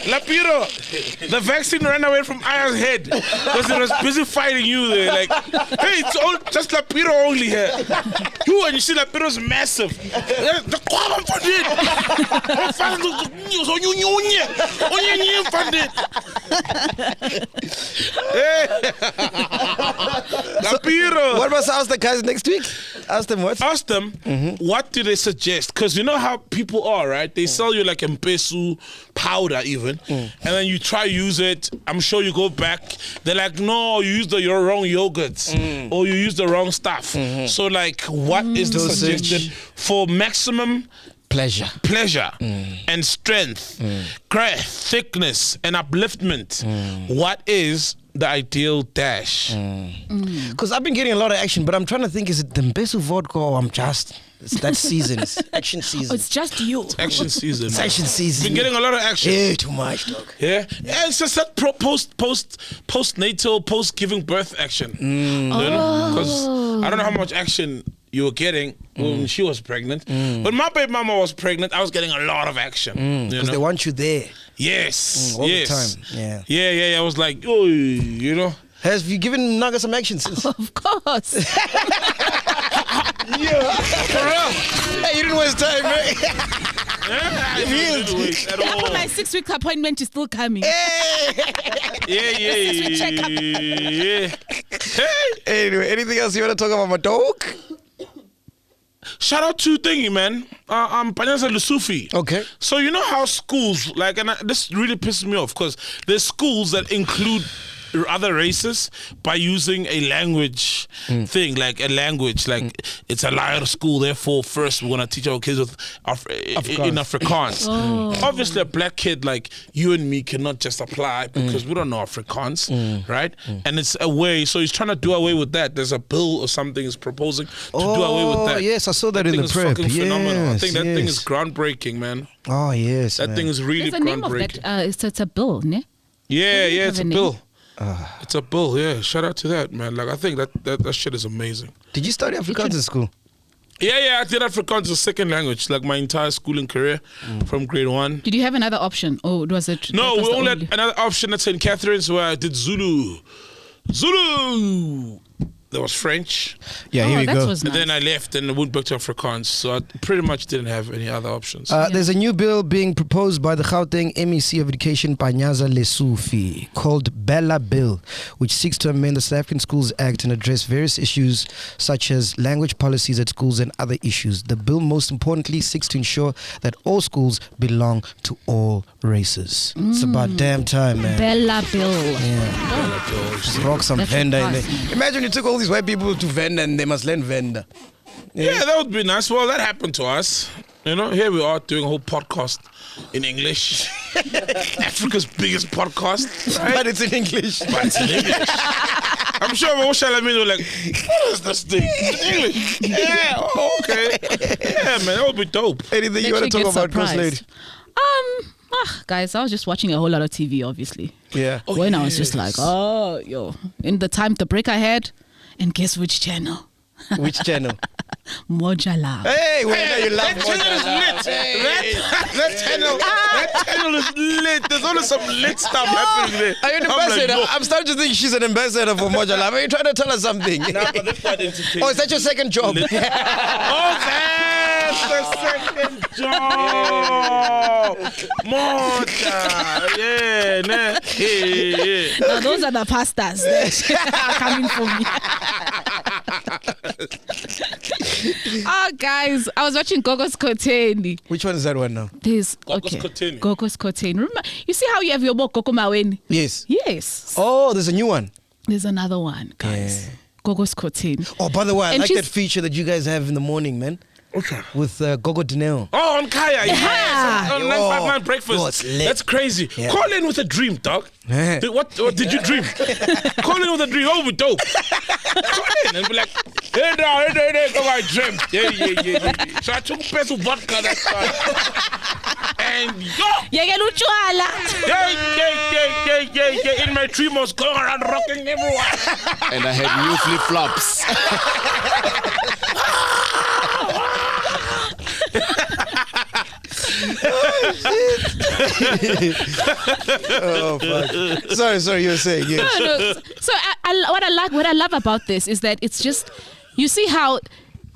Lapiro! The vaccine ran away from Aya's head because it was busy fighting you there. Like, hey, it's all just Lapiro only here. You, and you see Lapiro's massive. The kwaba mfundini. Mfana so nyunye. Onye mfundini. Lapiro. What must I ask the guys next week? Ask them what? Ask them, what do they suggest? Because you know how people are, right? They sell you like Mpesu powder even, and then you try use it. I'm sure you go back. They're like, no, you used your wrong yogurts, or you used the wrong stuff. So like, what is the Dosage. suggestion for maximum Pleasure. and strength, growth, thickness, and upliftment? What is the ideal dash? Because I've been getting a lot of action, but I'm trying to think, is it the Mpesu vodka or it's that season? It's action season. It's just you. Action season. It's action season. Been getting a lot of action. Yeah, too much, dog. Yeah, it's just that post-natal, post-giving birth action. Because I don't know how much action you were getting when she was pregnant. When my baby mama was pregnant, I was getting a lot of action. Because they want you there. Yes, all yes. the time. Yeah. Yeah. I was like, oh, Have you given Naga some action since? Of course. Hey, you didn't waste time, man. I didn't waste at all. My 6-week appointment is still coming. Yeah. checkup. Yeah. Hey. Anyway, anything else you want to talk about, my dog? Shout out to Thingy, man. Panyaza Lusufi. Okay. So you know how schools, this really pisses me off because there's schools that include other races by using a language thing, like a language, like it's a liar school. Therefore, first we're gonna teach our kids in Afrikaans. Obviously, a black kid like you and me cannot just apply because we don't know Afrikaans, right? And it's a way. So he's trying to do away with that. There's a bill or something he's proposing to do away with that. Yes, I saw that in the prep. Phenomenal. I think that thing is groundbreaking, man. Oh yes, that thing is really There's a name groundbreaking. of that. It's a bill, ne? Yeah, it's a bill. It's a bill. Yeah, shout out to that, man. Like I think that shit is amazing. Did you study Afrikaans in school? Yeah, I did Afrikaans as a second language, like my entire schooling career from grade 1. Did you have another option, or was it? No, we only had another option at St. Catherine's where I did Zulu. There was French. Yeah, here we go. Was nice. And then I left and went back to Afrikaans, so I pretty much didn't have any other options. There's a new bill being proposed by the Gauteng MEC of Education, Panyaza Lesufi, called Bella Bill, which seeks to amend the South African Schools Act and address various issues such as language policies at schools and other issues. The bill, most importantly, seeks to ensure that all schools belong to all races. It's about damn time, man. Bella Bill. Yeah. Bella Bill. Just rock some Venda in there. Imagine you took all these white people to Venda and they must learn Venda. Yeah, that would be nice. Well, that happened to us. You know, here we are doing a whole podcast in English. Africa's biggest podcast. Right? But it's in English. I'm sure Shalamine were like, what is this thing? It's English. Yeah, okay. Yeah, man, that would be dope. Anything you want to talk about, Cross Lady? Guys, I was just watching a whole lot of TV, obviously. Yeah. I was just like, in the break I had, and guess which channel? Which channel? Mojala. Hey, you love that channel is lit. That channel is lit. There's only some lit stuff happening there. Are you an ambassador? I'm starting to think she's an ambassador for Mojala. Are you trying to tell us something? Nah, but that's quite entertaining. Oh, is that your second job? That's the second job. Moja. Yeah. No, those are the pastas that are coming for me. Oh, guys, I was watching Gogo Skhotheni. Which one is that one now? There's Gogo Skhotheni. Gogo Skhotheni. Remember, you see how you have your book Gogo Maweni? Yes. Yes. Oh, there's a new one. There's another one, guys. Yeah. Gogo Skhotheni. Oh, by the way, I And like she's- that feature that you guys have in the morning, man. Okay. With Gogo Dineo. Oh, on Kaya, yes. On 959 breakfast. Oh, it's lit. That's crazy. Yeah. Call in with a dream, dog. Yeah. What did you dream? Call in with a dream. Oh, we dope. Call in and be like, hey, come I dreamt. Yeah. So I took a piece of vodka that time. And yeah. In my dream I was going around rocking everyone. And I had new flip-flops. Oh, fuck. Sorry, you were saying, yes. No. So what I love about this is that it's just, you see how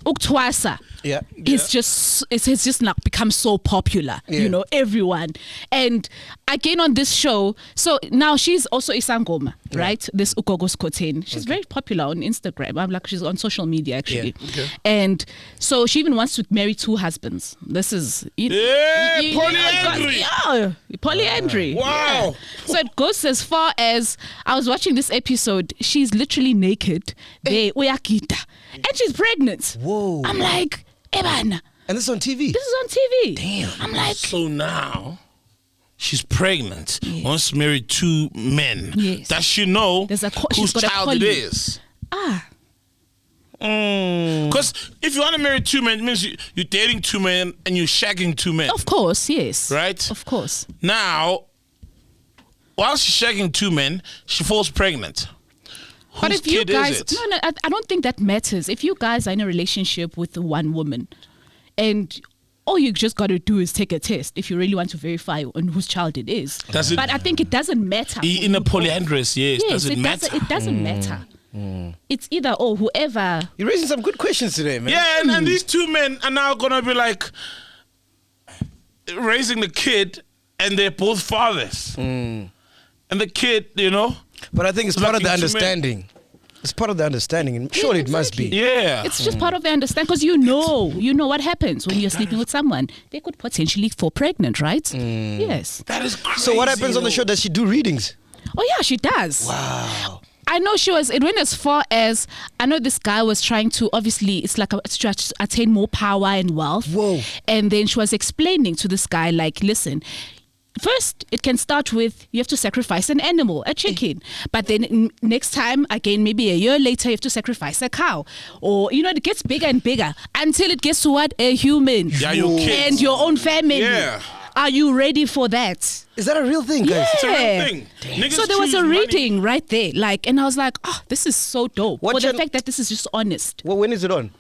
Uktwasa. Yeah. It's just like become so popular, Yeah. everyone. And again on this show, so now she's also Isangoma, right? This Gogo Skhotheni. She's very popular on Instagram. I'm like, she's on social media actually. Yeah. Okay. And so she even wants to marry 2 husbands. This is polyandry. Polyandry. Wow. Yeah. So it goes as far as, I was watching this episode, she's literally naked. They uyagida. And she's pregnant. Whoa. I'm like, Evan, And this is on TV? this is on TV. Damn. I'm like, So now she's pregnant. Wants to marry 2 men. Yes. Does she know she's whose got a child it poly. is? Mm. Because if you want to marry 2 men, it means you're dating 2 men and you're shagging 2 men. of course, yes. Right? Of course. Now, while she's shagging 2 men, she falls pregnant. But Whose if you kid guys, is it? no, I don't think that matters. If you guys are in a relationship with one woman and all you just got to do is take a test if you really want to verify on whose child it is. Does it- But I think it doesn't matter. In a polyandrous, yes. Does it matter? It doesn't matter. It's either or whoever. You're raising some good questions today, man. Yeah, and these 2 men are now going to be like raising the kid and they're both fathers. And the kid, But I think it's part of the Lucky 2 men. understanding. It's part of the understanding, and surely it must be. Yeah. It's just part of the understanding, because you know what happens when you're sleeping with someone. They could potentially fall pregnant, right? Yes. That is crazy. So what happens on the show? Does she do readings? Oh yeah, she does. Wow. I know it went as far as, I know this guy was trying to, obviously, it's like to attain more power and wealth. Whoa. And then she was explaining to this guy, like, listen, first, it can start with you have to sacrifice an animal, a chicken. But then next time, again, maybe a year later, you have to sacrifice a cow. Or, it gets bigger and bigger until it gets to what? A human. Yeah, your kids. And your own family. Yeah. Are you ready for that? Is that a real thing, guys? It's a real thing. Niggas So there was a choose reading money. right there, and I was like, oh, this is so dope. What For the channel- fact that this is just honest. Well, when is it on?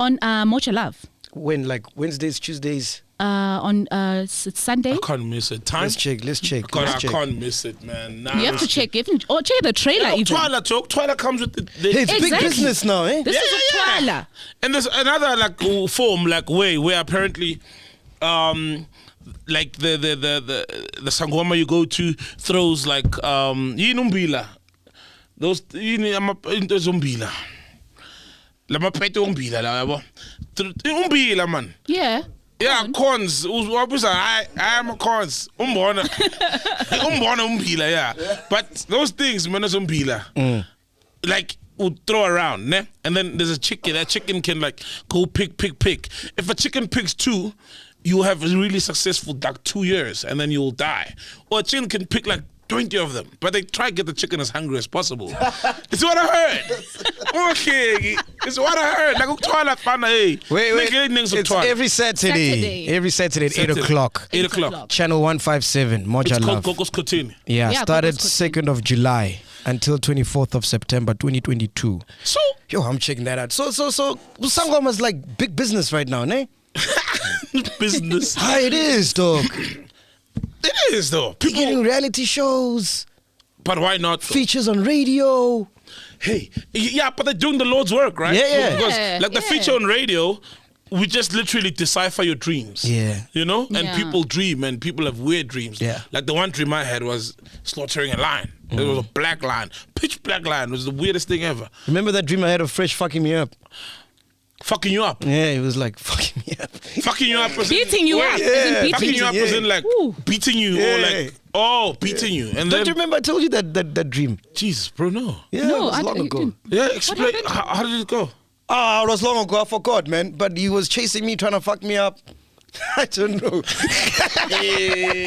On Mocha Love. When, like Wednesdays, Tuesdays? On it's Sunday. I can't miss it. Time? Let's check. God, let's I check. can't miss it, man. Nah, You have to check it. Or check the trailer even. Twilight comes with the Hey, it's big Exactly. business now, eh? This is a trailer. And there's another form way where apparently like the sangoma you go to throws like yinumbila. Those umbila. Lama pete umbila la yabo. Umbila man. Yeah. Yeah, corns. I am a corns. Umbona umbila, yeah. But those things, man, is umbila. Like would throw around, ne? And then there's a chicken. That chicken can like go pick. If a chicken picks 2, you have a really successful 2 years, and then you will die. Or a chicken can pick like 20 of them, but they try to get the chicken as hungry as possible. It's what I heard. Okay, it's what I heard. Like Twilight Fana, hey. Wait. It's every Saturday. Every Saturday at 8 o'clock. 8 o'clock. Channel 157, Moja It's called Love. Gogo Skhotheni. Yeah, Yeah, started Gogo Skhotheni. 2nd of July until 24th of September 2022. So Yo, I'm checking that out. So Sangoma's like big business right now, ne? business. Hi, it is, dog. It is though. People getting reality shows, But why not? though? features on radio. Hey, yeah, but they're doing the Lord's work, right? Yeah. Because like the feature on radio, we just literally decipher your dreams. Yeah. You know? And Yeah. people dream and people have weird dreams. Yeah. Like the one dream I had was slaughtering a lion. It was a black lion. Pitch black lion. It was the weirdest thing ever. Remember that dream I had of Fresh fucking me up? Fucking you up. Yeah, it was like fucking me up. Fucking you up. Beating you up. Yeah. As in Fucking you up Yeah. as in like Ooh. beating you or like, beating you. And Don't then, you remember I told you that dream? Jesus, bro, no. Yeah, No, it was I long ago. didn't. Yeah, explain. happened? How did it go? It was long ago. I forgot, man. But he was chasing me, trying to fuck me up. I don't know.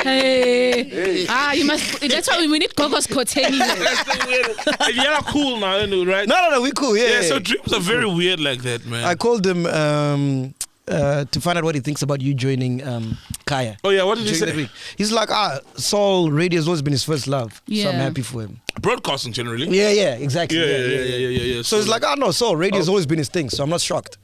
Hey. You must. That's why we need Gogo Skhotheni. That's the weirdest. You're not cool now, anyway, right? No, we cool. Yeah. Yeah, so dreams are very weird like that, man. I called him to find out what he thinks about you joining Kaya. Oh yeah, what did he during the say? week. He's like, Saul, radio has always been his first love. So Yeah. I'm happy for him. Broadcasting generally. Yeah, exactly. Yeah. So it's like, no, Saul, radio has always been his thing. So I'm not shocked.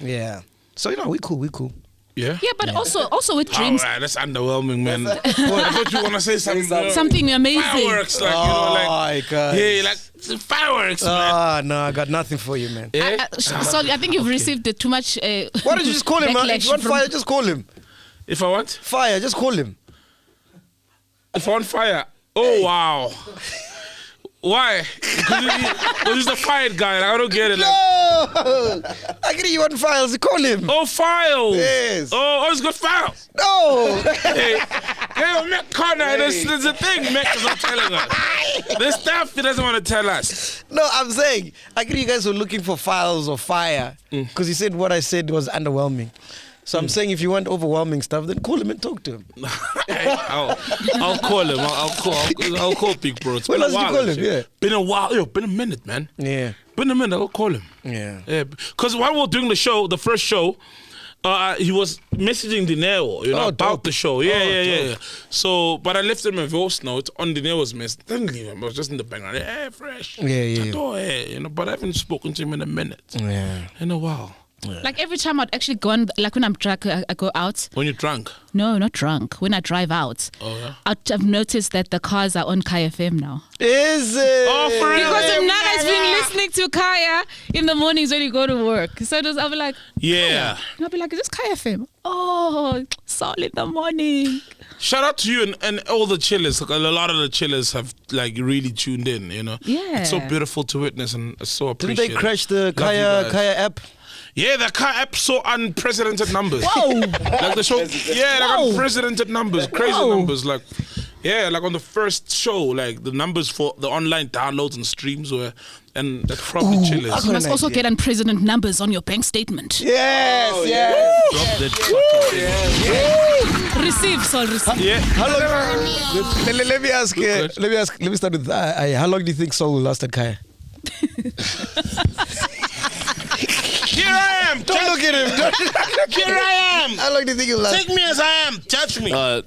Yeah. So, we cool. Yeah. Yeah, but also with dreams, Alright, that's underwhelming, man. I thought you want to say something. something amazing. Fireworks, like my God. yeah, like fireworks, man. No, I got nothing for you, man. Yeah. So I think you've received too much. Why don't you just call him, man? If you want fire, just call him. If I want, Fire, just call him. if I want fire. Oh wow. Why? Because he's the fired guy. Like, I don't get it. Like, No! I get you on files. Call him. oh, files. Yes. Oh, he's got files. No! Hey, Mac Connor, there's a thing Mac is not telling us. There's stuff he doesn't want to tell us. No, I'm saying, I get you guys were looking for files or fire because he said what I said was underwhelming. So I'm saying if you want overwhelming stuff, then call him and talk to him. I'll call him. I'll call Big Bro. It's When been a last did you while. call him? actually. Yeah. Been a while. Yo, been a minute, man. Yeah. Been a minute. I'll call him. Yeah. Yeah. Because while we were doing the show, the first show, he was messaging Dineo, about dope. the show. Yeah. So, but I left him a voice note on Dineo's message. Didn't leave him. I was just in the background. Hey, fresh. Yeah. Chateau, hey, but I haven't spoken to him in a minute. Yeah. In a while. Like every time I'd actually go on, like when I'm drunk, I go out. When you're drunk. No, not drunk. When I drive out, Oh, yeah? I've noticed that the cars are on Kaya FM now. Is it? Oh, for real? Because Mnaga's been listening to Kaya in the mornings when you go to work. So I'll be like, Yeah. and I'll be like, is this Kaya FM? Oh, Saul in the morning. Shout out to you and all the chillers. Like, a lot of the chillers have like really tuned in, Yeah. It's so beautiful to witness and it's so Didn't appreciated. they crash the Love you guys. Kaya app? Yeah, the car app saw unprecedented numbers. Whoa. Like the show, yeah, like Whoa. unprecedented numbers, crazy Whoa. numbers. Like, Yeah, like on the first show, like the numbers for the online downloads and streams were, and that's from the chillers. You must also get unprecedented numbers on your bank statement. Yes, yes. Drop that Receive, Sol, receive. Yeah. How long? Let me ask. Let me start with. How long do you think Saul will last at Kaya? Here I am. Don't look at him. Here I am. How long do you think he'll last? Take me as I am. Touch me. No,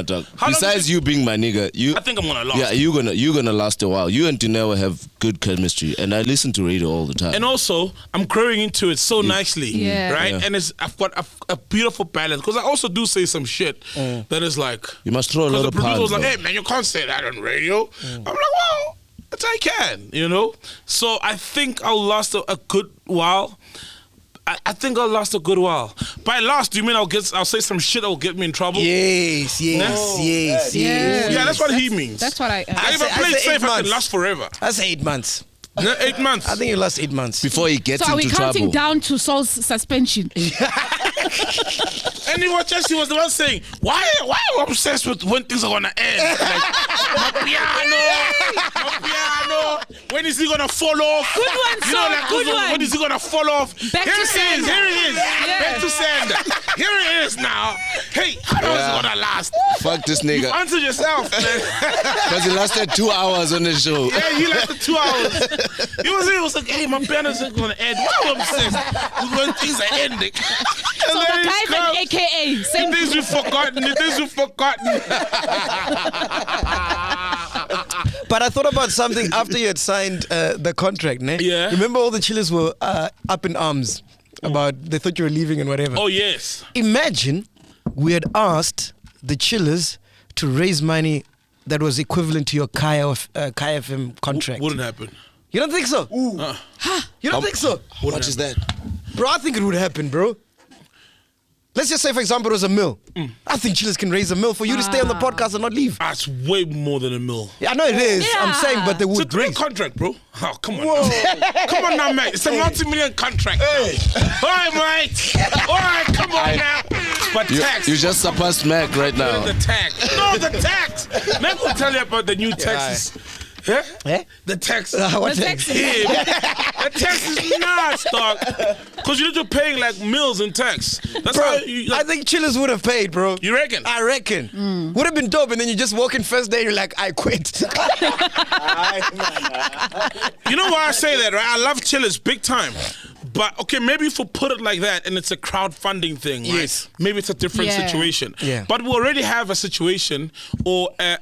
dog. How long Besides you being my nigga, I think I'm gonna last. Yeah, you're gonna last a while. You and Dinero have good chemistry, and I listen to radio all the time. And also, I'm growing into it so nicely, Yeah. right? Yeah. And I've got a beautiful balance because I also do say some shit that is like. You must throw a Because lot the of producer was puns. like, "Hey man, you can't say that on radio." I'm like, "Well, it's I can, you know." So I think I'll last a good while. I think I'll last a good while. By last, do you mean I'll say some shit that will get me in trouble? Yes. Yeah, that's what he means. That's what I. Like, if I play I say it safe, 8 I months. can last forever. That's 8 months. 8 months. I think he'll last 8 months. Before he gets So are we into counting trouble. down to Saul's suspension? And he was the one saying, why are you obsessed with when things are gonna end? Like, my piano. When is he gonna fall off? Good one, You know, Saul, like, good one. when is he gonna fall off? Back Here to it is. sender. Here it is. Yeah. Back to sender. Here it is now. Hey, how long is it gonna last? Fuck this You nigga. answer yourself, man. Because he lasted 2 hours on the show. Yeah, he lasted 2 hours. He was like, hey, my piano's not gonna end. Why am I obsessed when things are ending? So MacGyver, aka The same. things we've forgotten. But I thought about something after you had signed the contract, ne? Yeah. Remember all the chillers were up in arms about they thought you were leaving and whatever. Oh, yes. Imagine we had asked the chillers to raise money that was equivalent to your Kaya FM contract. Wouldn't happen. You don't think so? You don't think so? How much is that? Bro, I think it would happen, bro. Let's just say, for example, it was a mil. I think chillers can raise a mil for you to stay on the podcast and not leave. That's way more than a mil. Yeah, I know it is. I'm Yeah. saying, but they It's a would 3 raise. contract, bro. Oh, come on. Now. Come on now, mate. It's a multi-million contract. All right, mate. All right, come on now. But tax. You just surpassed Mac right now. The tax. No, the tax. Mac will tell you about the new taxes. Yeah? Eh? The tax. What The tax? tax- Yeah, the tax is nuts, dog. Because you're just paying like mills in tax. That's Bro, how you, I think chillers would have paid, bro. you reckon? I reckon. Would have been dope, and then you just walk in first day and you're like, I quit. You know why I say that, right? I love chillers big time. But, okay, maybe if we put it like that and it's a crowdfunding thing, right? Yes. Maybe it's a different Yeah. situation. Yeah. But we already have a situation or an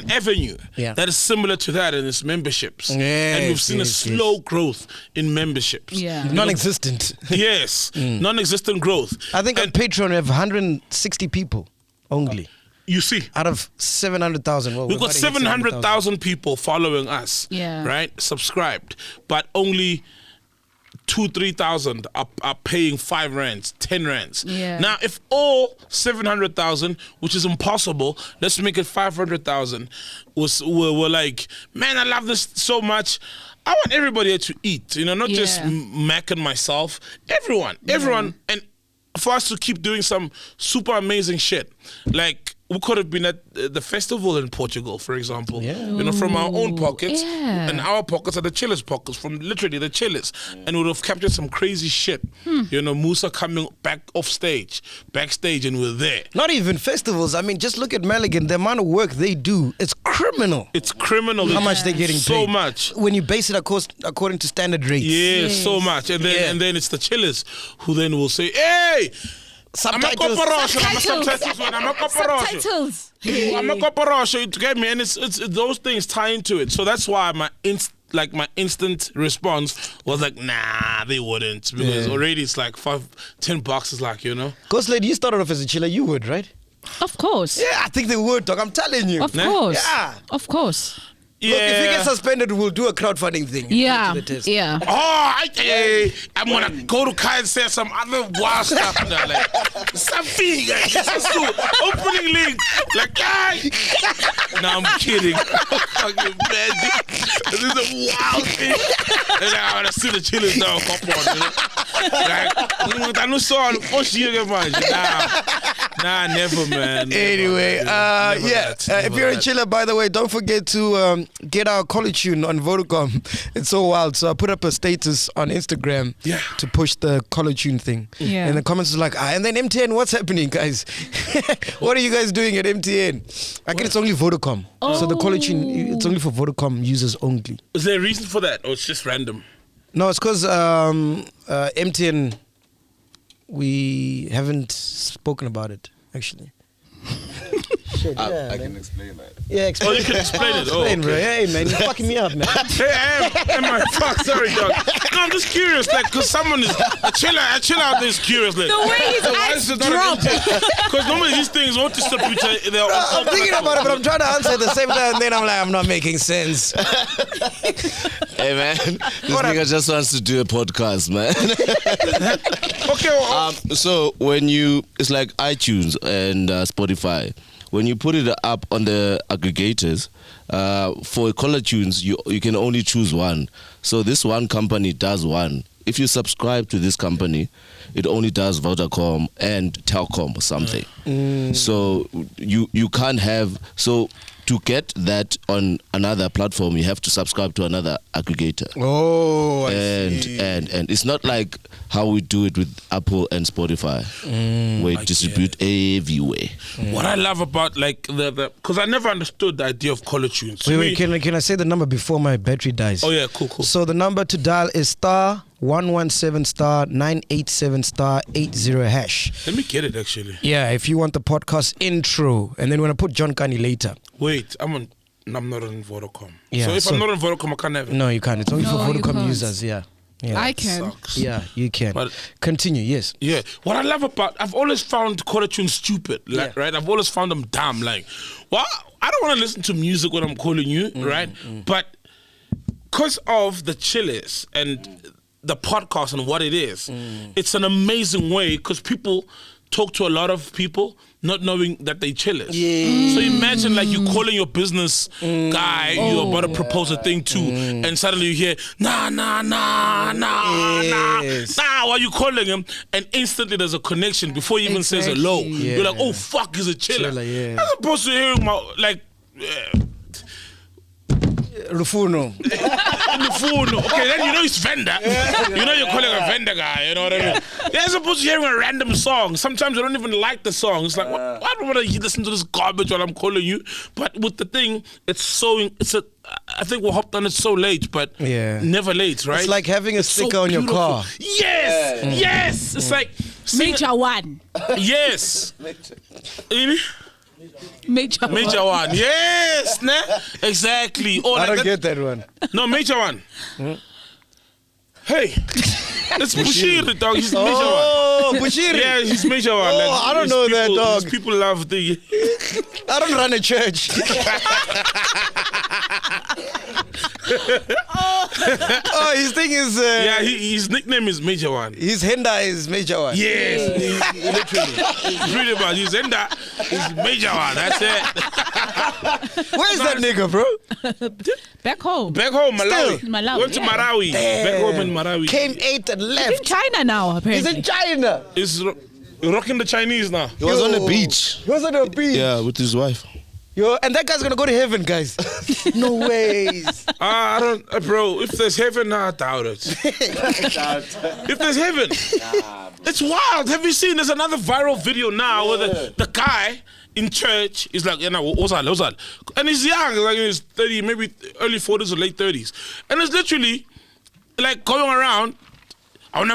avenue Yeah. that is similar to that, and it's memberships. And we've Yes, seen a yes, slow growth in memberships. Yeah. You know, Non-existent. Yes, non-existent growth. I think on Patreon we have 160 people only You see, out of 700,000. Well, we've got about to hit 700,000 people following us, Yeah. right? Subscribed, but only 2,000-3,000 are paying 5 rands, 10 rands. Yeah. Now, if all 700,000, which is impossible, let's make it 500,000. We're like, man, I love this so much. I want everybody here to eat, you know, not just Yeah. Mac and myself. Everyone, and for us to keep doing some super amazing shit, like. We could have been at the festival in Portugal, for example. Yeah. You know, from our own pockets. Yeah. And our pockets are the chillers' pockets, from literally the chillers. And we would have captured some crazy shit. You know, Musa coming backstage, and we're there. Not even festivals. I mean, just look at Mulligan. The amount of work they do, it's criminal. It's criminal. How much they're getting so paid. much. When you base it according to standard rates. Yeah, Yes. so much. And then Yeah. and then it's the chillers who then will say, hey, I'm a Subtitles. corporation. I'm a subtitles. I'm a corporation. Subtitles. I'm a corporation. You get me? And it's those things tie into it. So that's why my instant response was like, nah, they wouldn't, because already it's like $5-10 is like, you know. Ghost Lady, you started off as a chiller. You would, right? Of course. Yeah, I think they would, dog. I'm telling you. Of course. Yeah. Of course. Yeah. Look, if you get suspended, we'll do a crowdfunding thing. Yeah. To the test. Yeah. I'm gonna go to Kai and say some other wild stuff now, like something, opening link, like guy. No, I'm kidding. Fucking man, this is a wild thing. And I wanna see the chillers now, pop on, you know. Like, I know so on first year, man. Nah, never, man. Anyway, if you're a chiller, by the way, don't forget to get our college tune on Vodacom. It's so wild. So I put up a status on Instagram to push the college tune thing. Yeah. And the comments was like, and then MTN, what's happening, guys? What are you guys doing at MTN? I get it's only Vodacom. So the college tune, it's only for Vodacom users only. Is there a reason for that, or it's just random? No, it's because MTN, we haven't spoken about it, actually. Shit, I can explain that. Yeah, explain. Oh, you can explain it. Explain, Oh, bro. okay. Hey, man, you're fucking me up, man. Hey, am I fuck? Sorry, dog. No, I'm just curious, like, because someone is a chiller out there is curious, like. The way his eyes drop. Because normally these things want to stop you. I'm thinking about it, but I'm trying to answer at the same time, and then I'm like, I'm not making sense. Hey man, this nigga just wants to do a podcast, man. Okay. Well, So when it's like iTunes and Spotify. When you put it up on the aggregators, for caller tunes, you can only choose one. So this one company does one. If you subscribe to this company, it only does Vodacom and Telkom or something. So you can't have... So to get that on another platform, you have to subscribe to another aggregator. Oh, I see. And it's not like how we do it with Apple and Spotify, where it distribute everywhere. what I love about like the because I never understood the idea of color tunes. To Wait, me- can I say the number before my battery dies? Oh yeah, cool. So the number to dial is *117*987*80#. Let me get it actually. Yeah, if you want the podcast intro, and then we're gonna put John Kani later. Wait, I'm not on Vodacom. Yeah, so if so- I'm not on Vodacom, I can't have it. No, you can't. It's only No, for you Vodacom can't. users. Yeah. I can. Sucks. Yeah, you can. But- Continue. Yes. Yeah, what I love about I've always found color tunes stupid, like, right? I've always found them dumb. Like, well, I don't want to listen to music when I'm calling you, right? But because of the chillers and the podcast and what it is, it's an amazing way because people talk to a lot of people not knowing that they chillers. Yeah. So imagine like you calling your business guy you're about to propose a thing to, and suddenly you hear nah while you calling him, and instantly there's a connection before he even says hello. Exactly. You're like, oh fuck, he's a chiller. Chiller, yeah. As opposed to hearing my like. Rufuno. On the phone. Okay, then you know it's vendor. You know you're calling a vendor guy, you know what I mean? Yeah, as opposed to hearing a random song. Sometimes I don't even like the song. It's like, why do I want to listen to this garbage while I'm calling you? But with the thing, I think we hopped on it so late, but never late, right? It's like having a sticker on your beautiful. car. Yes, yes. It's like Major one. yes. Major One. Yes, nah? Exactly. Or I like don't get that one. No, Major One. Hey, it's Bushiri, dog. He's Major One. Oh, Bushiri. Yeah, he's Major One. Oh, I don't know that, dog. People love the. I don't run a church. Oh, his thing is. Yeah, his nickname is Major One. His henda is Major One. Yes, literally. It's really bad. His enda is Major One. That's it. Where's that nigga, bro? Back home. Back home, Malawi. Still. Malawi, Went to yeah. Marawi. Back home in Marawi. Came 8 and He's in left. China now, He's apparently. in China. He's rocking the Chinese now. He was on the beach. He was on the beach. Yeah, with his wife. Yo, and that guy's gonna go to heaven, guys. No ways. I don't, bro. If there's heaven, I doubt it. If there's heaven, it's wild. Have you seen? There's another viral video now where the guy in church is like, you know, what's that? And he's young, like in his 30, maybe early 40s or late 30s, and it's literally like going around. And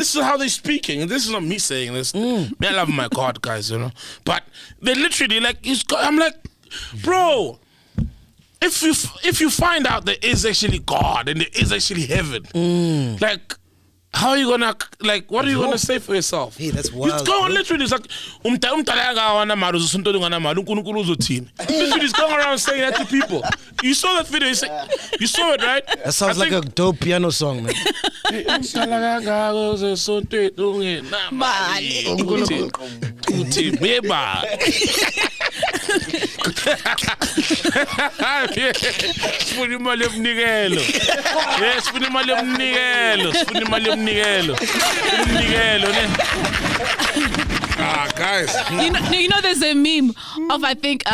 this is how they're speaking. And this is not me saying this. Me, I love my God, guys, you know. But they literally like. I'm like, bro. If you find out there is actually God and there is actually heaven, like. How are you gonna, like, what are you gonna say for yourself? Hey, that's wild. It's going literally, it's like, literally it's going around saying that to people. You saw that video, you saw it, right? That sounds like a dope piano song, man. Sifuna imali yomnikelo. Yes, sifuna imali yomnikelo. Sifuna imali yomnikelo. Umnikelo ne. Ah, guys. You know, there's a meme of I think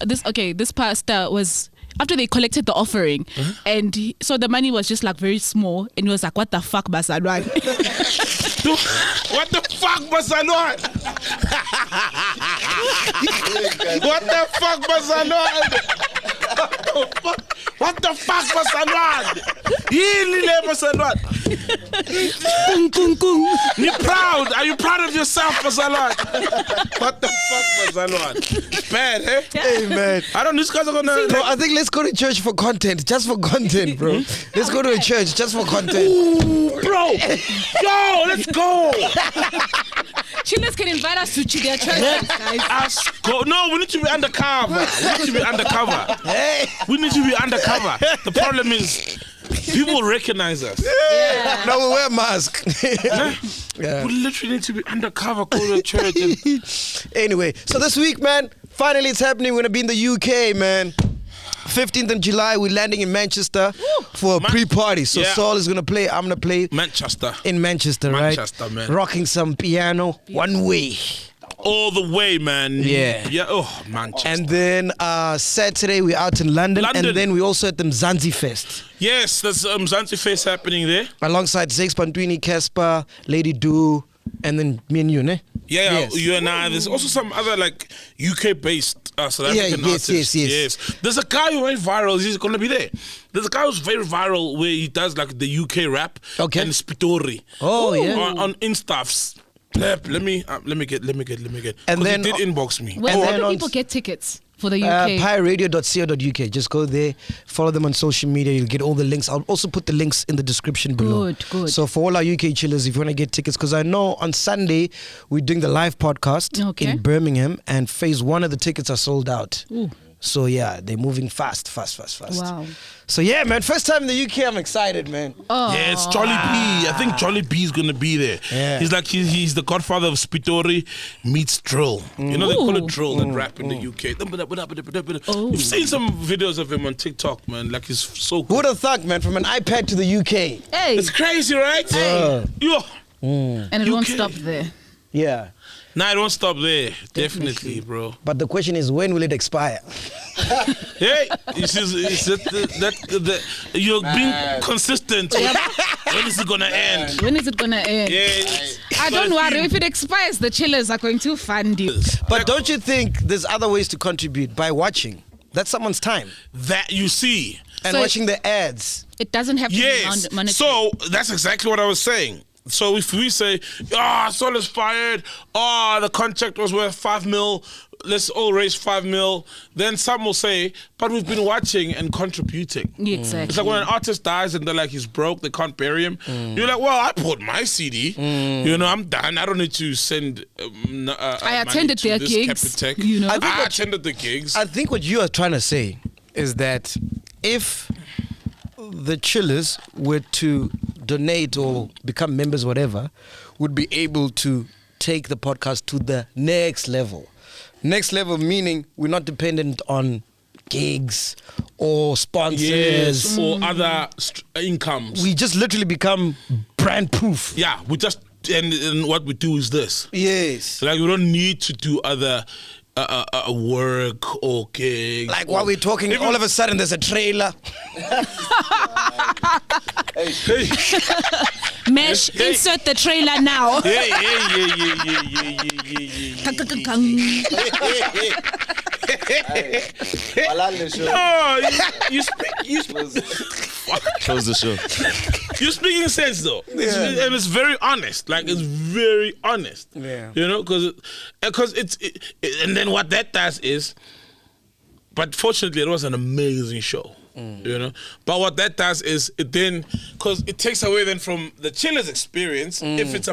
this pastor was after they collected the offering, and so the money was just like very small, and he was like, "What the fuck, Basalwan?" What the fuck, Basalwan? What the fuck, Basalwan? What the fuck, Basalwan? Yilile Basalwan. You proud? Are you proud of yourself, Basalwan? What the fuck, Basalwan? Bad, eh? Hey, man. I don't know, these guys are gonna... Bro, I think let's go to church for content. Just for content, bro. Let's go to a church just for content. Ooh, bro. Yo, let's go. Chillers can invite us to their church, guys. Go. No, we need to be undercover. Hey. We need to be undercover. The problem is, people recognize us. Yeah. No, we wear masks. Yeah. We literally need to be undercover, go to church. And... Anyway, so this week, man, finally it's happening. We're going to be in the UK, man. 15th of July, we're landing in Manchester for a pre-party. So Saul is going to play, I'm going to play Manchester. In Manchester, Manchester, right? man. Rocking some piano, one way. All the way, man. Yeah. Yeah. Oh, Manchester. And then Saturday, we're out in London. And then we also at the Mzansi Fest. Yes, there's Mzansi Fest happening there. Alongside Zakes Pantwini, Casper, Lady Do, and then me and you, ne? Yeah, Yes. you and I. There's also some other like UK-based South African artists. Yes. There's a guy who went viral. He's going to be there. There's a guy who's very viral where he does like the UK rap and Spitori. Oh, yeah. On Instaffs. Let me get. And then he did inbox me. Where do people get tickets for the UK? pyradio.co.uk. Just go there, follow them on social media. You'll get all the links. I'll also put the links in the description below. Good. So for all our UK chillers, if you want to get tickets, because I know on Sunday we're doing the live podcast in Birmingham, and phase 1 of the tickets are sold out. Ooh. So yeah, they're moving fast. Wow. So yeah, man, first time in the UK, I'm excited, man. Oh. Yeah, it's Jolly B. I think Jolly B is gonna be there. Yeah. He's like he's the godfather of Spitori meets drill. You know they call it drill and rap in the UK. You've seen some videos of him on TikTok, man. Like he's so Who would have thought, man, from an iPad to the UK? Hey. It's crazy, right? Yo. And it won't UK. stop there. Yeah. Nah, it won't stop there. Definitely, bro. But the question is, when will it expire? Hey, you're being consistent. When is it gonna end? I don't worry. If it expires, the chillers are going to fund you. But don't you think there's other ways to contribute by watching? That's someone's time. That you see. And So watching the ads. It doesn't have to be monetary. So that's exactly what I was saying. So if we say, Sol is fired, the contract was worth 5 mil, let's all raise 5 mil, then some will say, but we've been watching and contributing. Exactly. It's like when an artist dies and they're like, he's broke, they can't bury him. You're like, well, I bought my CD. You know, I'm done. I don't need to send I attended their gigs. You know? I attended the gigs. I think what you are trying to say is that if the chillers were to donate or become members, whatever, would be able to take the podcast to the next level. Next level meaning we're not dependent on gigs or sponsors or other incomes. We just literally become brand proof. Yeah, we just and what we do is this. Yes. Like we don't need to do other work or gigs. Like while we're talking, all of a sudden there's a trailer. Mesh, insert the trailer now. Close the show. You're speaking sense though, and it's very honest. Like it's very honest. Yeah. You know, because it's and then what that does is, but fortunately it was an amazing show. You know, but what that does is it then, because it takes away then from the chiller's experience if it's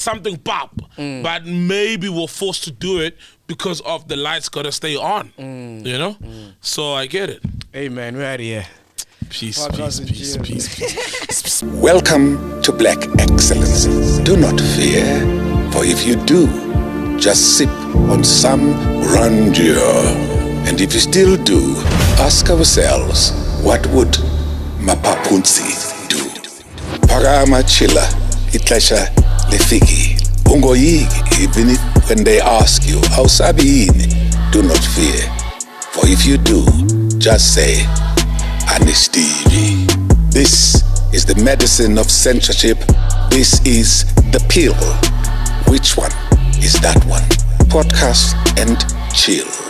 something pop, but maybe we're forced to do it because of the lights gotta stay on. You know, so I get it. Hey man, we're out of here. Peace. Welcome to Black Excellence. Do not fear, for if you do, just sip on some grandeur. And if you still do, ask ourselves, what would Mapapunzi do? Phakama chila, ixesha lifiki. Ungoyiki, even when they ask you, awusabi yini? Do not fear. For if you do, just say, Anistivi. This is the medicine of censorship. This is the pill. Which one is that one? Podcast and chill.